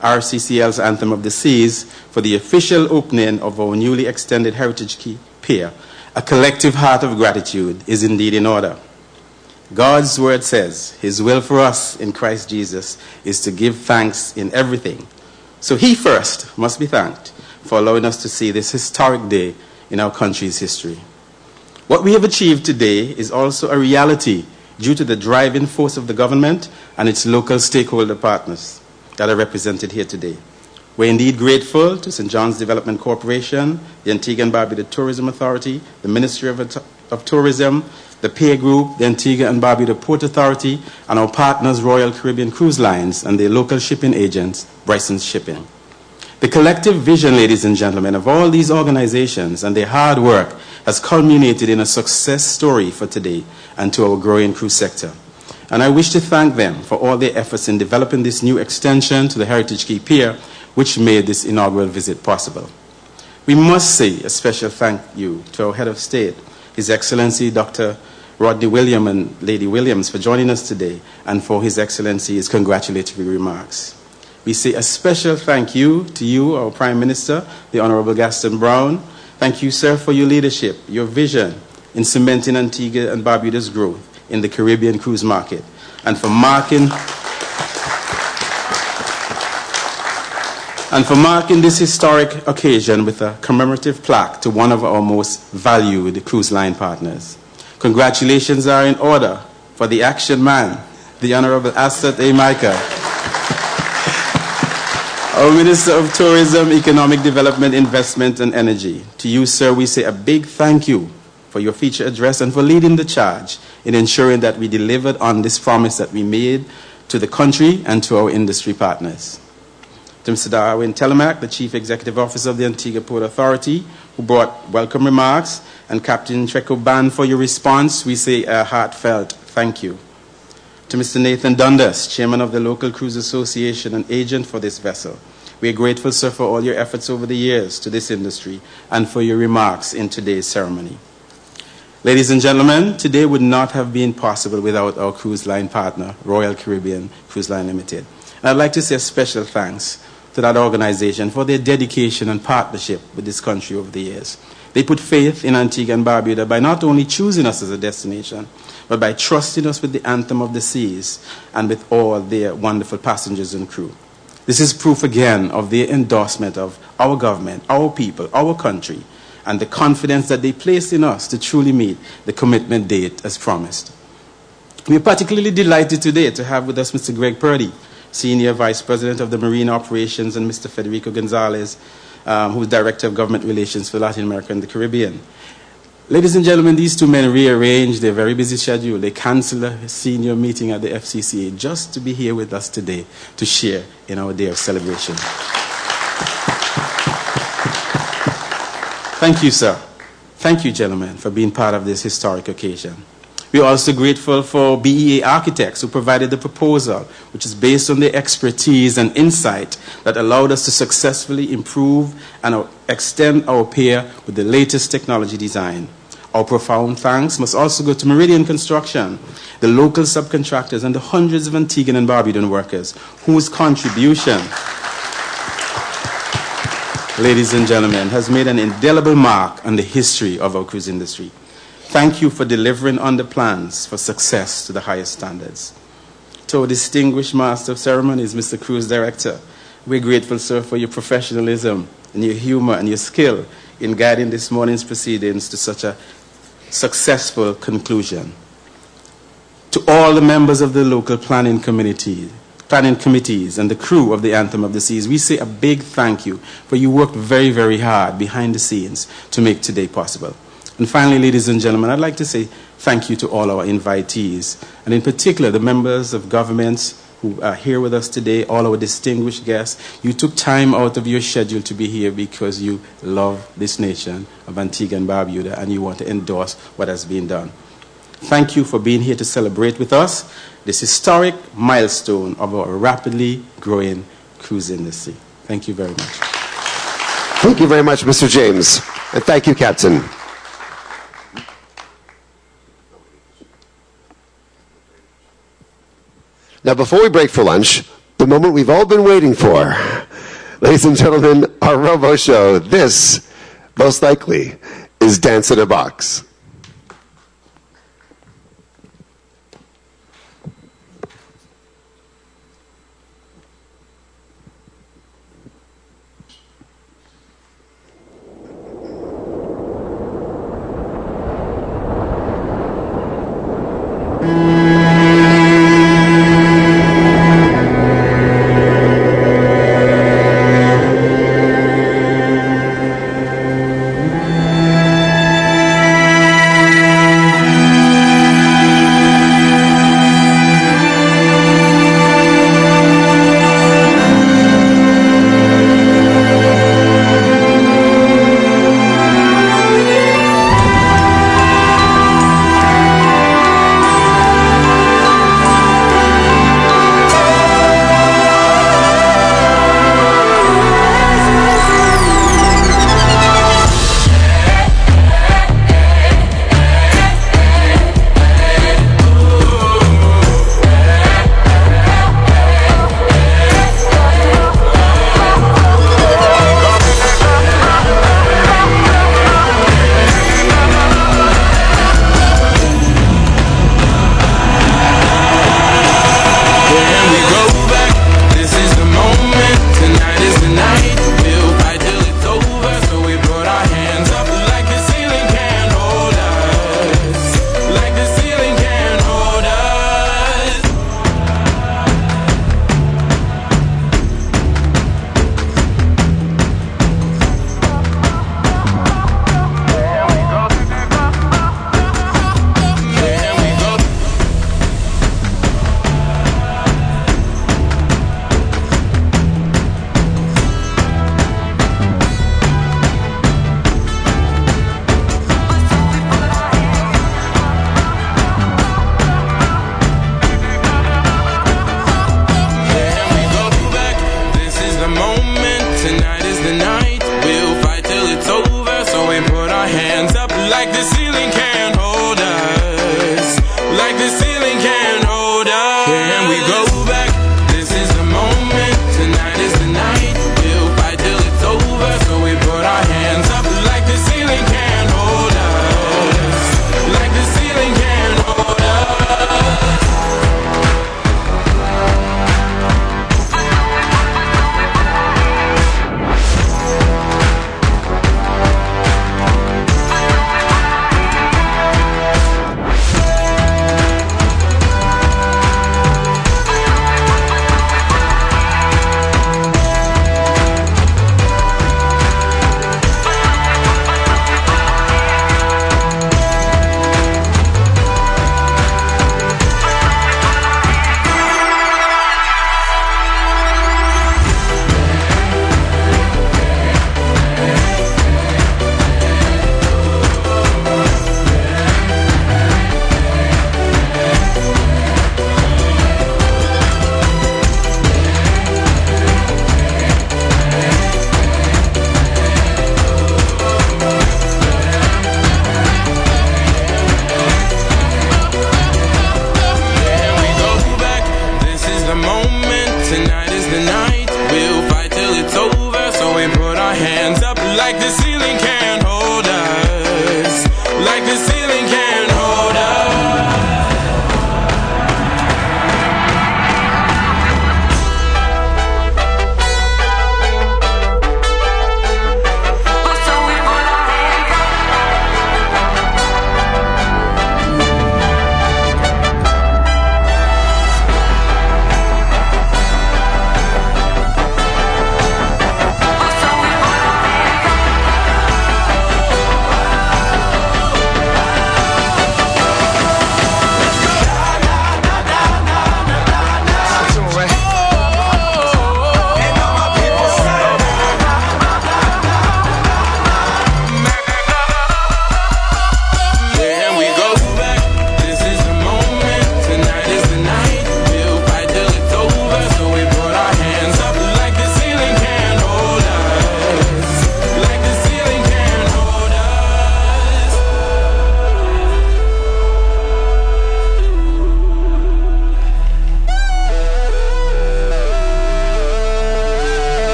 S13: RCCL's Anthem of the Seas, for the official opening of our newly extended Heritage Key Pier, a collective heart of gratitude is indeed in order. God's word says his will for us in Christ Jesus is to give thanks in everything. So he first must be thanked for allowing us to see this historic day in our country's history. What we have achieved today is also a reality due to the driving force of the government and its local stakeholder partners that are represented here today. We're indeed grateful to St. John's Development Corporation, the Antigua and Barbuda Tourism Authority, the Ministry of Tourism, the Peer Group, the Antigua and Barbuda Port Authority, and our partners, Royal Caribbean Cruise Lines, and their local shipping agents, Bryson's Shipping. The collective vision, ladies and gentlemen, of all these organizations and their hard work has culminated in a success story for today and to our growing cruise sector. And I wish to thank them for all their efforts in developing this new extension to the Heritage Key Pier, which made this inaugural visit possible. We must say a special thank you to our Head of State, His Excellency Dr. Rodney Williams and Lady Williams, for joining us today and for His Excellency's congratulatory remarks. We say a special thank you to you, our Prime Minister, the Honorable Gaston Brown. Thank you, sir, for your leadership, your vision in cementing Antigua and Barbuda's growth in the Caribbean cruise market, and for marking this historic occasion with a commemorative plaque to one of our most valued cruise line partners. Congratulations are in order for the action man, the Honorable Asset A. Micah, our Minister of Tourism, Economic Development, Investment and Energy. To you, sir, we say a big thank you for your feature address and for leading the charge in ensuring that we delivered on this promise that we made to the country and to our industry partners. To Mr. Darwin Telemack, the Chief Executive Officer of the Antigua Port Authority, who brought welcome remarks, and Captain Treco Ban, for your response, we say a heartfelt thank you. To Mr. Nathan Dundas, Chairman of the Local Cruise Association and agent for this vessel, we are grateful, sir, for all your efforts over the years to this industry and for your remarks in today's ceremony. Ladies and gentlemen, today would not have been possible without our cruise line partner, Royal Caribbean Cruise Line Limited. And I'd like to say a special thanks to that organization for their dedication and partnership with this country over the years. They put faith in Antigua and Barbuda by not only choosing us as a destination, but by trusting us with the Anthem of the Seas and with all their wonderful passengers and crew. This is proof again of their endorsement of our government, our people, our country, and the confidence that they placed in us to truly meet the commitment date as promised. We are particularly delighted today to have with us Mr. Greg Purdy, Senior Vice President of the Marine Operations, and Mr. Federico Gonzalez, who is Director of Government Relations for Latin America and the Caribbean. Ladies and gentlemen, these two men rearranged their very busy schedule. They canceled a senior meeting at the FCCA just to be here with us today to share in our day of celebration. Thank you, sir. Thank you, gentlemen, for being part of this historic occasion. We are also grateful for BEA Architects, who provided the proposal, which is based on their expertise and insight that allowed us to successfully improve and extend our pier with the latest technology design. Our profound thanks must also go to Meridian Construction, the local subcontractors, and the hundreds of Antiguan and Barbudan workers whose contribution, ladies and gentlemen, has made an indelible mark on the history of our cruise industry. Thank you for delivering on the plans for success to the highest standards. To our distinguished Master of Ceremonies, Mr. Cruise Director, we're grateful, sir, for your professionalism and your humor and your skill in guiding this morning's proceedings to such a successful conclusion. To all the members of the local planning committees and the crew of the Anthem of the Seas, we say a big thank you, for you worked very, very hard behind the scenes to make today possible. And finally, ladies and gentlemen, I'd like to say thank you to all our invitees, and in particular the members of governments who are here with us today, all our distinguished guests. You took time out of your schedule to be here because you love this nation of Antigua and Barbuda and you want to endorse what has been done. Thank you for being here to celebrate with us this historic milestone of our rapidly growing cruise industry. Thank you very much.
S6: Thank you very much, Mr. James. And thank you, Captain. Now, before we break for lunch, the moment we've all been waiting for. Ladies and gentlemen, our Robo Show. This, most likely, is Dance in a Box.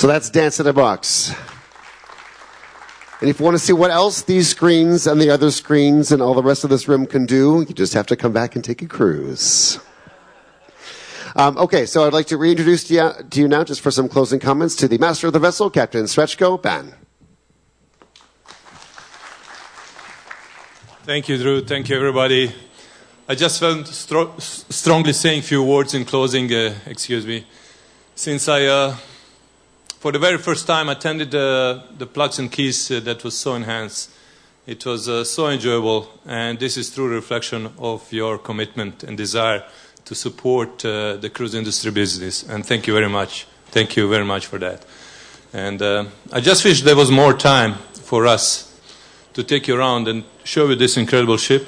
S6: So that's Dance in a Box. And if you want to see what else these screens and the other screens and all the rest of this room can do, you just have to come back and take a cruise. Okay, so I'd like to reintroduce to you now, just for some closing comments, to the master of the vessel, Captain Srečko Ban.
S7: Thank you, Drew. Thank you, everybody. I just felt strongly saying a few words in closing, since I, for the very first time, attended the Plugs and Keys that was so enhanced. It was so enjoyable, and this is true reflection of your commitment and desire to support the cruise industry business. And thank you very much. Thank you very much for that. And I just wish there was more time for us to take you around and show you this incredible ship.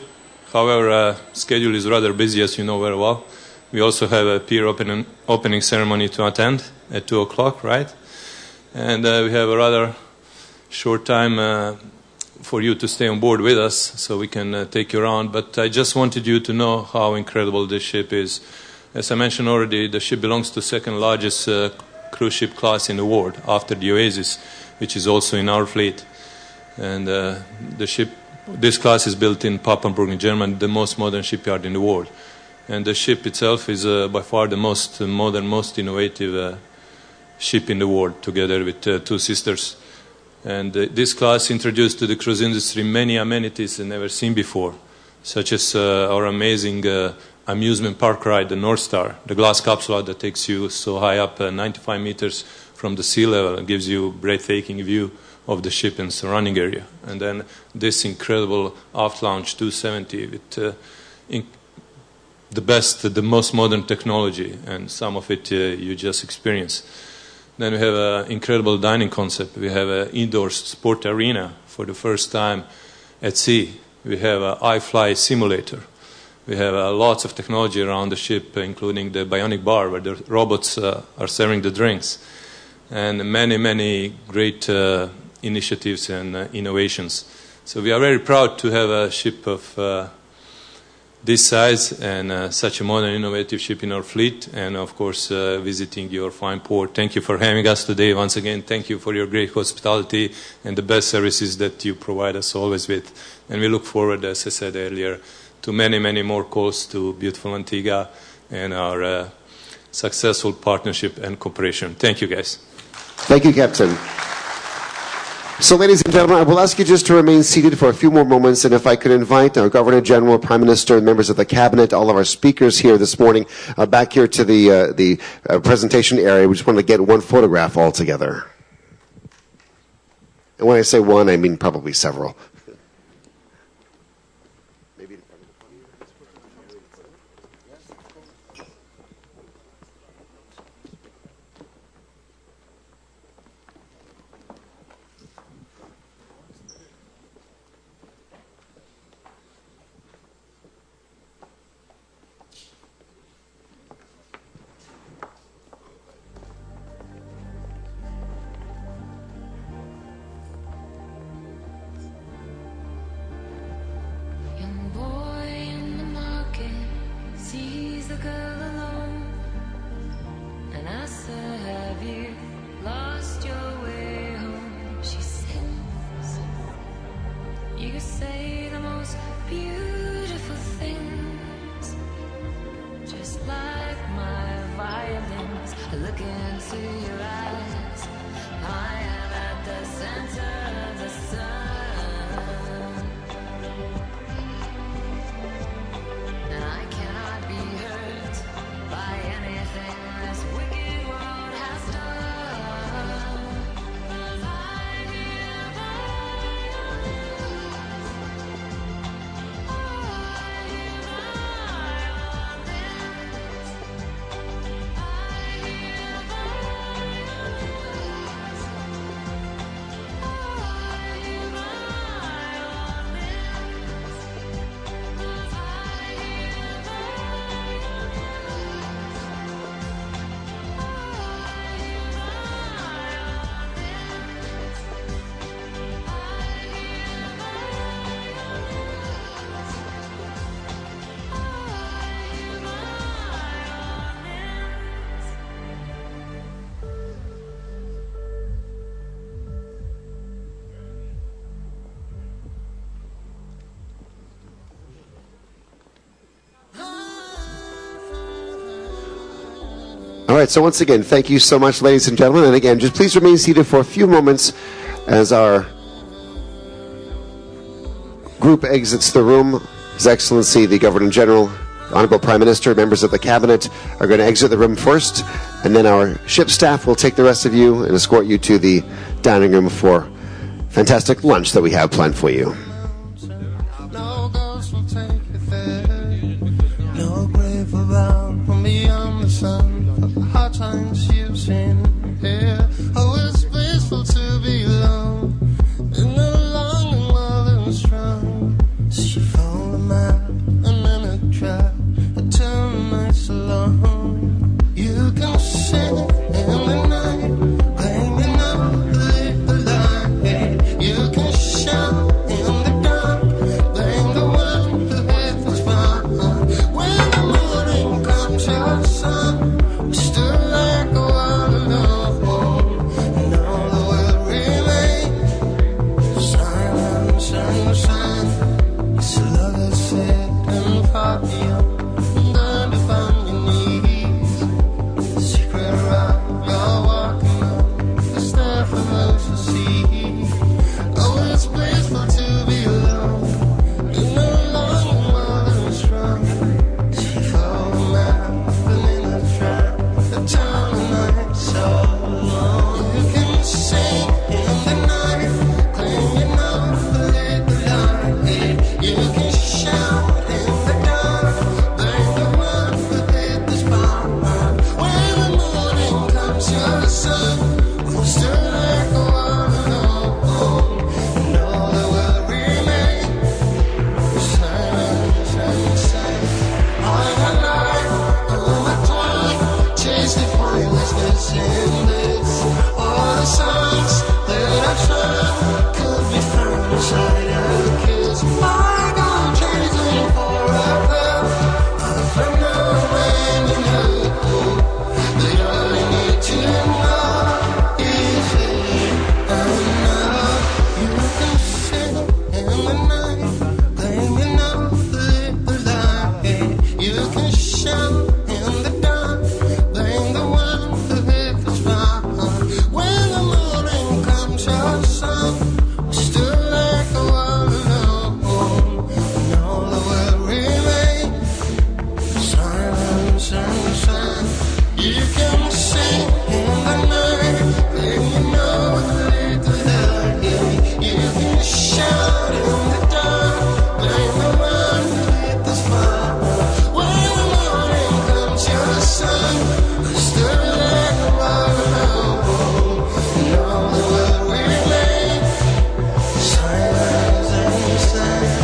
S7: However, schedule is rather busy, as you know very well. We also have a pier opening ceremony to attend at 2 o'clock, right? And we have a rather short time for you to stay on board with us so we can take you around. But I just wanted you to know how incredible this ship is. As I mentioned already, the ship belongs to the second largest cruise ship class in the world after the Oasis, which is also in our fleet. And this class is built in Papenburg in Germany, the most modern shipyard in the world. And the ship itself is by far the most modern, most innovative ship in the world, together with two sisters. And this class introduced to the cruise industry many amenities never seen before, such as our amazing amusement park ride, the North Star, the glass capsule that takes you so high up, 95 meters from the sea level, and gives you a breathtaking view of the ship and surrounding area. And then this incredible aft lounge 270 with the best, the most modern technology, and some of it you just experienced. Then we have an incredible dining concept. We have an indoor sport arena for the first time at sea. We have an iFly simulator. We have lots of technology around the ship, including the bionic bar where the robots are serving the drinks, and many, many great initiatives and innovations. So we are very proud to have a ship of this size and such a modern, innovative ship in our fleet, and of course visiting your fine port. Thank you for having us today. Once again, thank you for your great hospitality and the best services that you provide us always with. And we look forward, as I said earlier, to many, many more calls to beautiful Antigua and our successful partnership and cooperation. Thank you, guys.
S6: Thank you, Captain. So, ladies and gentlemen, I will ask you just to remain seated for a few more moments, and if I could invite our Governor General, Prime Minister, and members of the Cabinet, all of our speakers here this morning, back here to the presentation area. We just want to get one photograph all together. And when I say one, I mean probably several. right, so once again, thank you so much, ladies and gentlemen. And again, just please remain seated for a few moments as our group exits the room. His Excellency, the Governor General, Honorable Prime Minister, members of the Cabinet are going to exit the room first, and then our ship staff will take the rest of you and escort you to the dining room for fantastic lunch that we have planned for you.
S5: No ghost will take you there. No grave around from beyond the sun for the hard times you've seen here. Oh, it's blissful to be alone in the long and wild and strong. So you follow the map and then a trap. I turn the nights alone. You can sing in the night, claiming up the light. You can shout in the dark, blame the one who hit the spot. When the morning comes, your sun stood like a while alone. And all the world remains silence and silence. It's a love that's sick and far beyond. Down upon your knees, the secret route you're walking on, the stuff of those who see. Oh, it's blissful to be alone in the long and wild and strong. So you follow the map and in a trap, the town and night so long. You can sing in the night, claim you know the lit the light. You can shout in the dark, blame the one who hit the spot. When the morning comes, your sun will stir like a waterfall, and all the world remains silence and silence. All my life, all my time, chase the pointlessness in this. All the songs that I've sung could be found inside a kiss. I don't chase them forever. For now, when you know that all you need to know is it enough. You can sing in the night, claim you know the light. You can shout in the dark, blame the one who hit the spot. When the morning comes, your sun stood like a waterfall, and all the world remains silence and silence. You can sing in the night, then you know the little light. You can shout in the dark, blame the one who hit the spot. When the morning comes, your sun stood like a waterfall, and all the world remains silence and silence.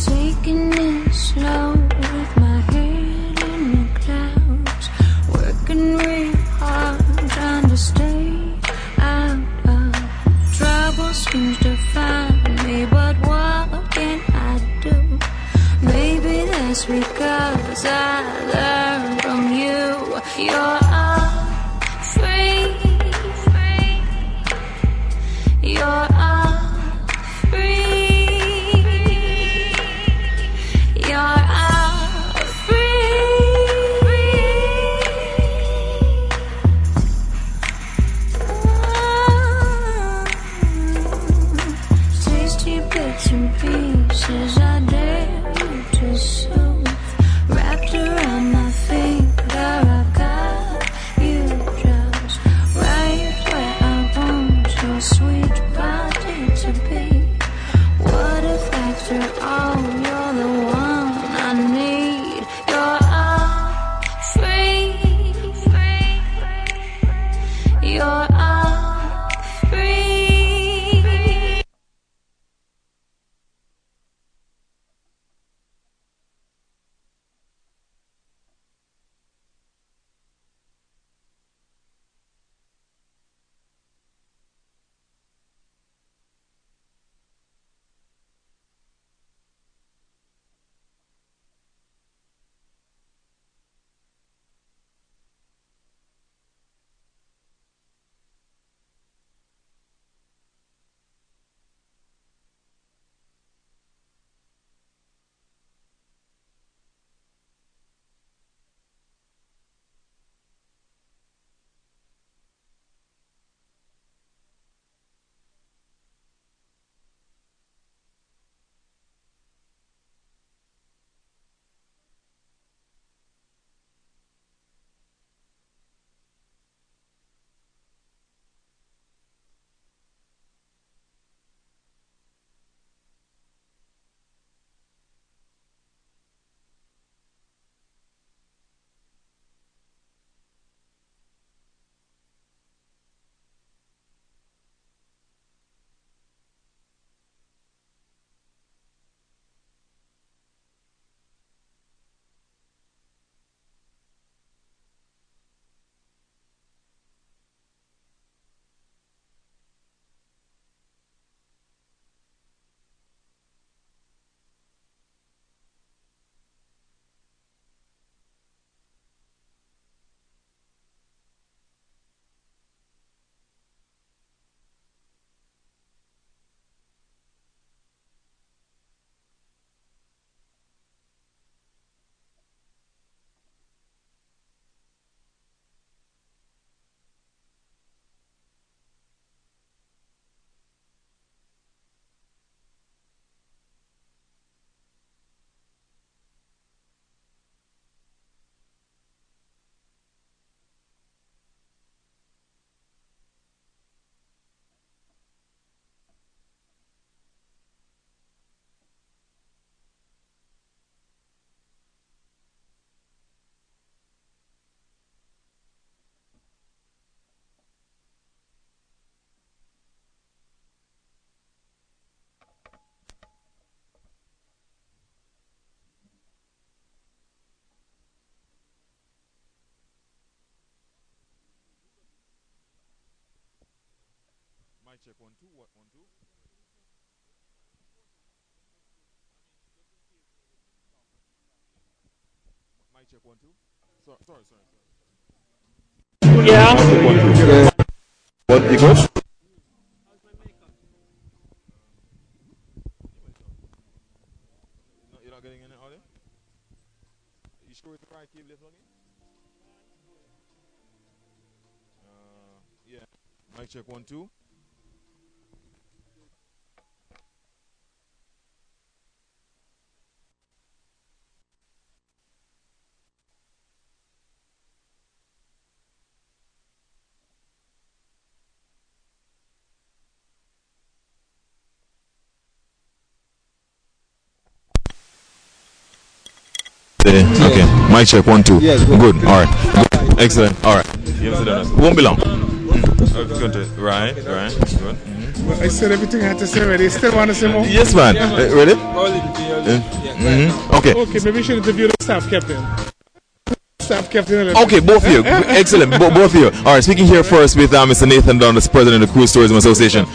S5: Taking it slow with my head in the clouds, working real hard trying to stay out of trouble. Seems to find me, but what can I do? Maybe that's because I learned from you. You're free. You're free. You're free.
S14: Mic check 1 2 1 2. Mic check 1 2. Sorry.
S2: Yeah.
S14: What you good? You're not getting any audio? You sure it's the right cable you're plugging? Yeah. Mic check 1 2. Okay. Mic check 1 2.
S9: Yes,
S14: good. All right. Good. Excellent. All right. You have to do that. Won't be long. Right. Good.
S8: Well, I said everything I had to say already. You still want to say more?
S14: Yes, man. Ready? Okay.
S8: Okay, maybe we should interview the staff captain.
S14: Okay, both of you. Excellent. Both of you. All right, speaking here first with Mr. Nathan Dunn, the president of the Cruise Tourism Association.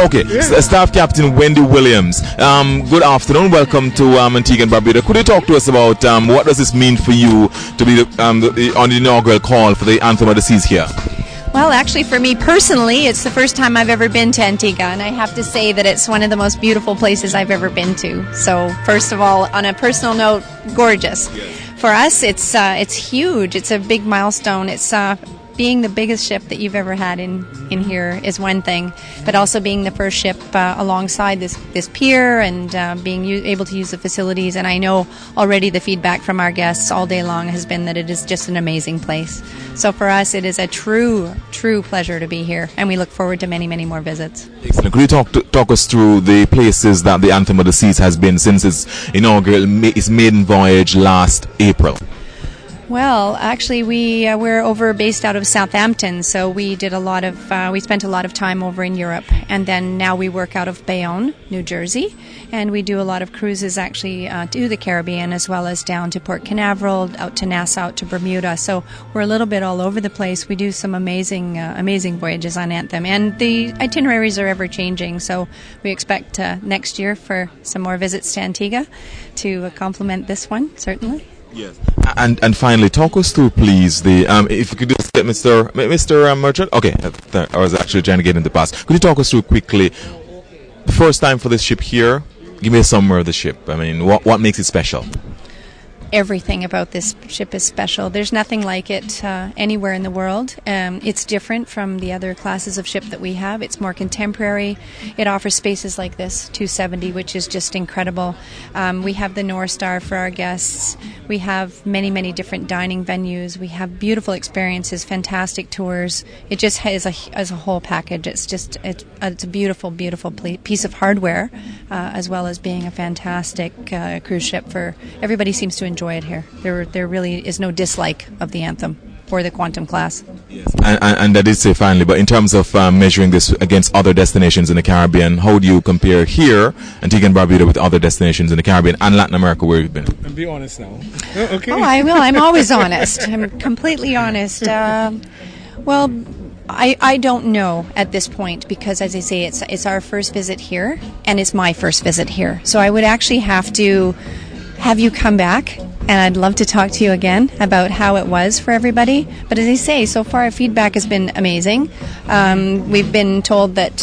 S14: Okay, Staff Captain Wendy Williams. Good afternoon. Welcome to Antigua and Barbuda. Could you talk to us about what does this mean for you to be on the inaugural call for the Anthem of the Seas here?
S15: Well, actually, for me personally, it's the first time I've ever been to Antigua, and I have to say that it's one of the most beautiful places I've ever been to. So, first of all, on a personal note, gorgeous.
S14: Yes.
S15: For us, it's huge. It's a big milestone. It's being the biggest ship that you've ever had in here is one thing, but also being the first ship alongside this pier and being able to use the facilities. And I know already the feedback from our guests all day long has been that it is just an amazing place. So for us, it is a true pleasure to be here, and we look forward to many, many more visits.
S14: Excellent. Could you talk us through the places that the Anthem of the Seas has been since its inaugural, its maiden voyage last April?
S15: Well, actually, we're based out of Southampton, so we did we spent a lot of time over in Europe, and then now we work out of Bayonne, New Jersey, and we do a lot of cruises actually to the Caribbean as well as down to Port Canaveral, out to Nassau, out to Bermuda. So we're a little bit all over the place. We do some amazing voyages on Anthem, and the itineraries are ever changing. So we expect next year for some more visits to Antigua to complement this one, certainly.
S14: Yes. And finally, talk us through, please, if you could just get Mr. Merchant. Okay, I was actually trying to get in the past. Could you talk us through quickly the first time for this ship here? Give me a summary of the ship. I mean, what makes it special?
S15: Everything about this ship is special. There's nothing like it anywhere in the world. It's different from the other classes of ship that we have. It's more contemporary. It offers spaces like this 270, which is just incredible. We have the North Star for our guests. We have many, many different dining venues. We have beautiful experiences, fantastic tours. It just has as a whole package. It's a beautiful, beautiful piece of hardware, as well as being a fantastic cruise ship. For everybody seems to enjoy it here. There really is no dislike of the Anthem or the Quantum class.
S14: Yes. And I did say finally, but in terms of measuring this against other destinations in the Caribbean, how do you compare here, Antigua and Barbuda, with other destinations in the Caribbean and Latin America where you've been?
S8: And be honest now. Okay.
S15: Oh, I will. I'm always honest. I'm completely honest. Well, I don't know at this point because, as I say, it's our first visit here, and it's my first visit here. So I would actually have to have you come back, and I'd love to talk to you again about how it was for everybody. But as I say, so far feedback has been amazing. We've been told that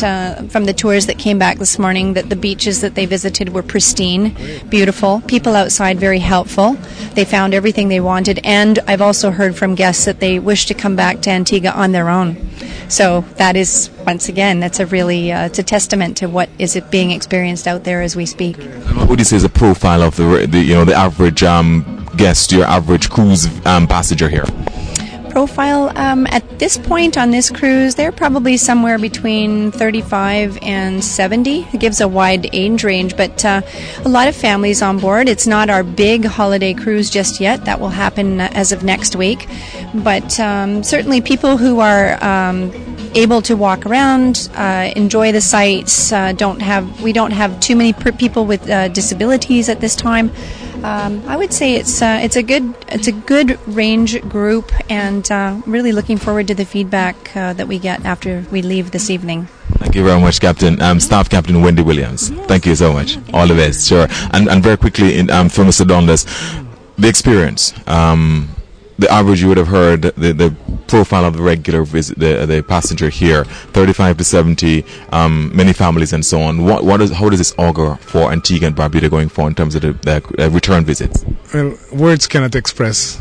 S15: from the tours that came back this morning that the beaches that they visited were pristine, beautiful. People outside very helpful. They found everything they wanted, and I've also heard from guests that they wish to come back to Antigua on their own. So that is, once again, that's a really it's a testament to what is it being experienced out there as we speak.
S14: And what would you say is a profile of the average guest, your average cruise passenger here?
S15: Profile at this point on this cruise, they're probably somewhere between 35 and 70. It gives a wide age range, but a lot of families on board. It's not our big holiday cruise just yet. That will happen as of next week. But certainly people who are able to walk around, enjoy the sights. We don't have too many people with disabilities at this time. I would say it's a good range group, and really looking forward to the feedback that we get after we leave this evening.
S14: Thank you very much, Captain. Staff Captain Wendy Williams. Thank you so much. All the best. Sure. And very quickly, for Mr. Dundas, the experience. The average, you would have heard the profile of the regular the passenger here, 35 to 70, many families and so on. How does this augur for Antigua and Barbuda going forward in terms of the return visits?
S16: Well, words cannot express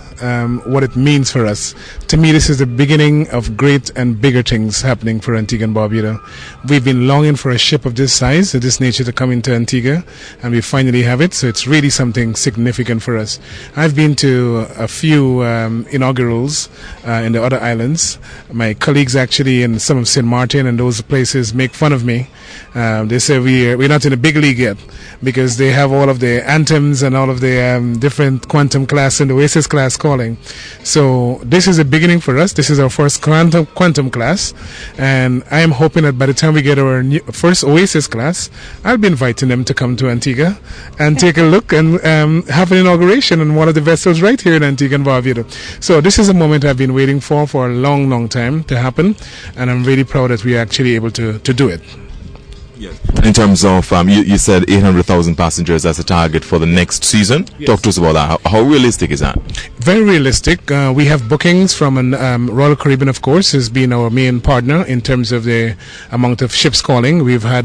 S16: what it means for us. To me, this is the beginning of great and bigger things happening for Antigua and Barbuda. We've been longing for a ship of this size, of this nature, to come into Antigua, and we finally have it, so it's really something significant for us. I've been to a few inaugurals in the other islands. My colleagues actually in some of St. Martin and those places make fun of me. They say we're not in the big league yet because they have all of the anthems and all of the different quantum class and Oasis class calling. So this is a beginning for us. This is our first quantum class, and I am hoping that by the time we get our first Oasis class, I'll be inviting them to come to Antigua and take a look and have an inauguration on one of the vessels right here in Antigua and Barbuda. So this is a moment I've been waiting for a long time to happen, and I'm really proud that we are actually able to do it.
S14: Yes. In terms of, you said 800,000 passengers as a target for the next season. Yes. Talk to us about that. How realistic is that?
S16: Very realistic. We have bookings from Royal Caribbean, of course, has been our main partner in terms of the amount of ships calling. We've had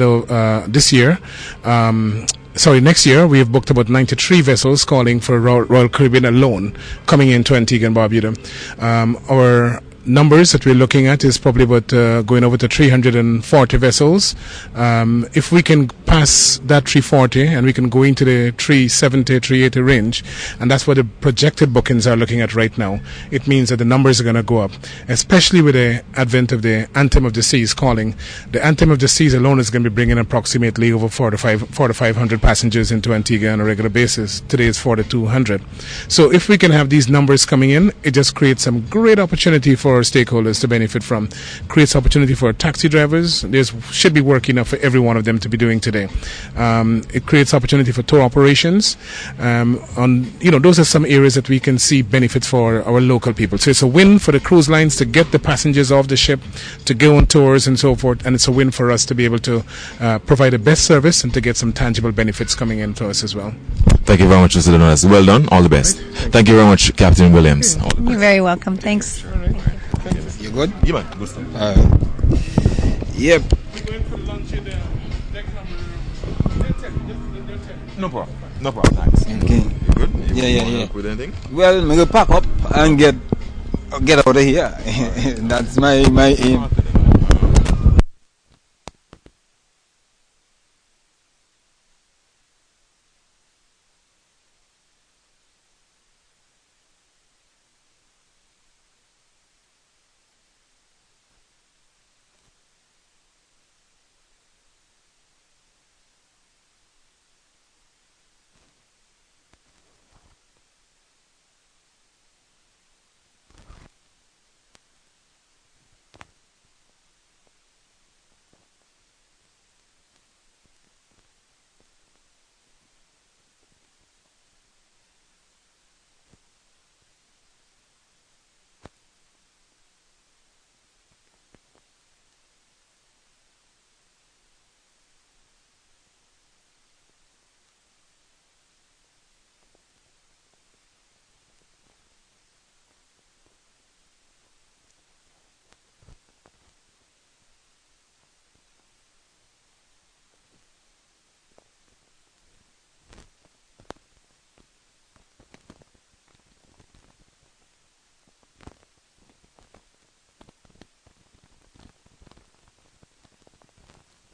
S16: this year. Next year, we have booked about 93 vessels calling for Royal Caribbean alone, coming into Antigua and Barbuda. Our numbers that we're looking at is probably about going over to 340 vessels. If we can pass that 340 and we can go into the 370, 380 range, and that's what the projected bookings are looking at right now, it means that the numbers are going to go up, especially with the advent of the Anthem of the Seas calling. The Anthem of the Seas alone is going to be bringing approximately over 4,500 passengers into Antigua on a regular basis. Today is 4,200. So if we can have these numbers coming in, it just creates some great opportunity for our stakeholders to benefit from. Creates opportunity for taxi drivers. There's should be work enough for every one of them to be doing today. It creates opportunity for tour operations. Those are some areas that we can see benefits for our local people. So it's a win for the cruise lines to get the passengers off the ship, to go on tours and so forth, and it's a win for us to be able to provide the best service and to get some tangible benefits coming in to us as well.
S14: Thank you very much, Mr. Donatas. Well done. All the best. Thank you very much, Captain Williams.
S15: You're very welcome. Thanks.
S1: You good?
S14: Yeah, man. Good stuff.
S1: Yep.
S14: No problem. No problem. Thanks.
S1: Okay.
S14: You good?
S1: Yeah.
S14: With anything?
S1: Well, I'm going to pack up and get out of here. That's my aim.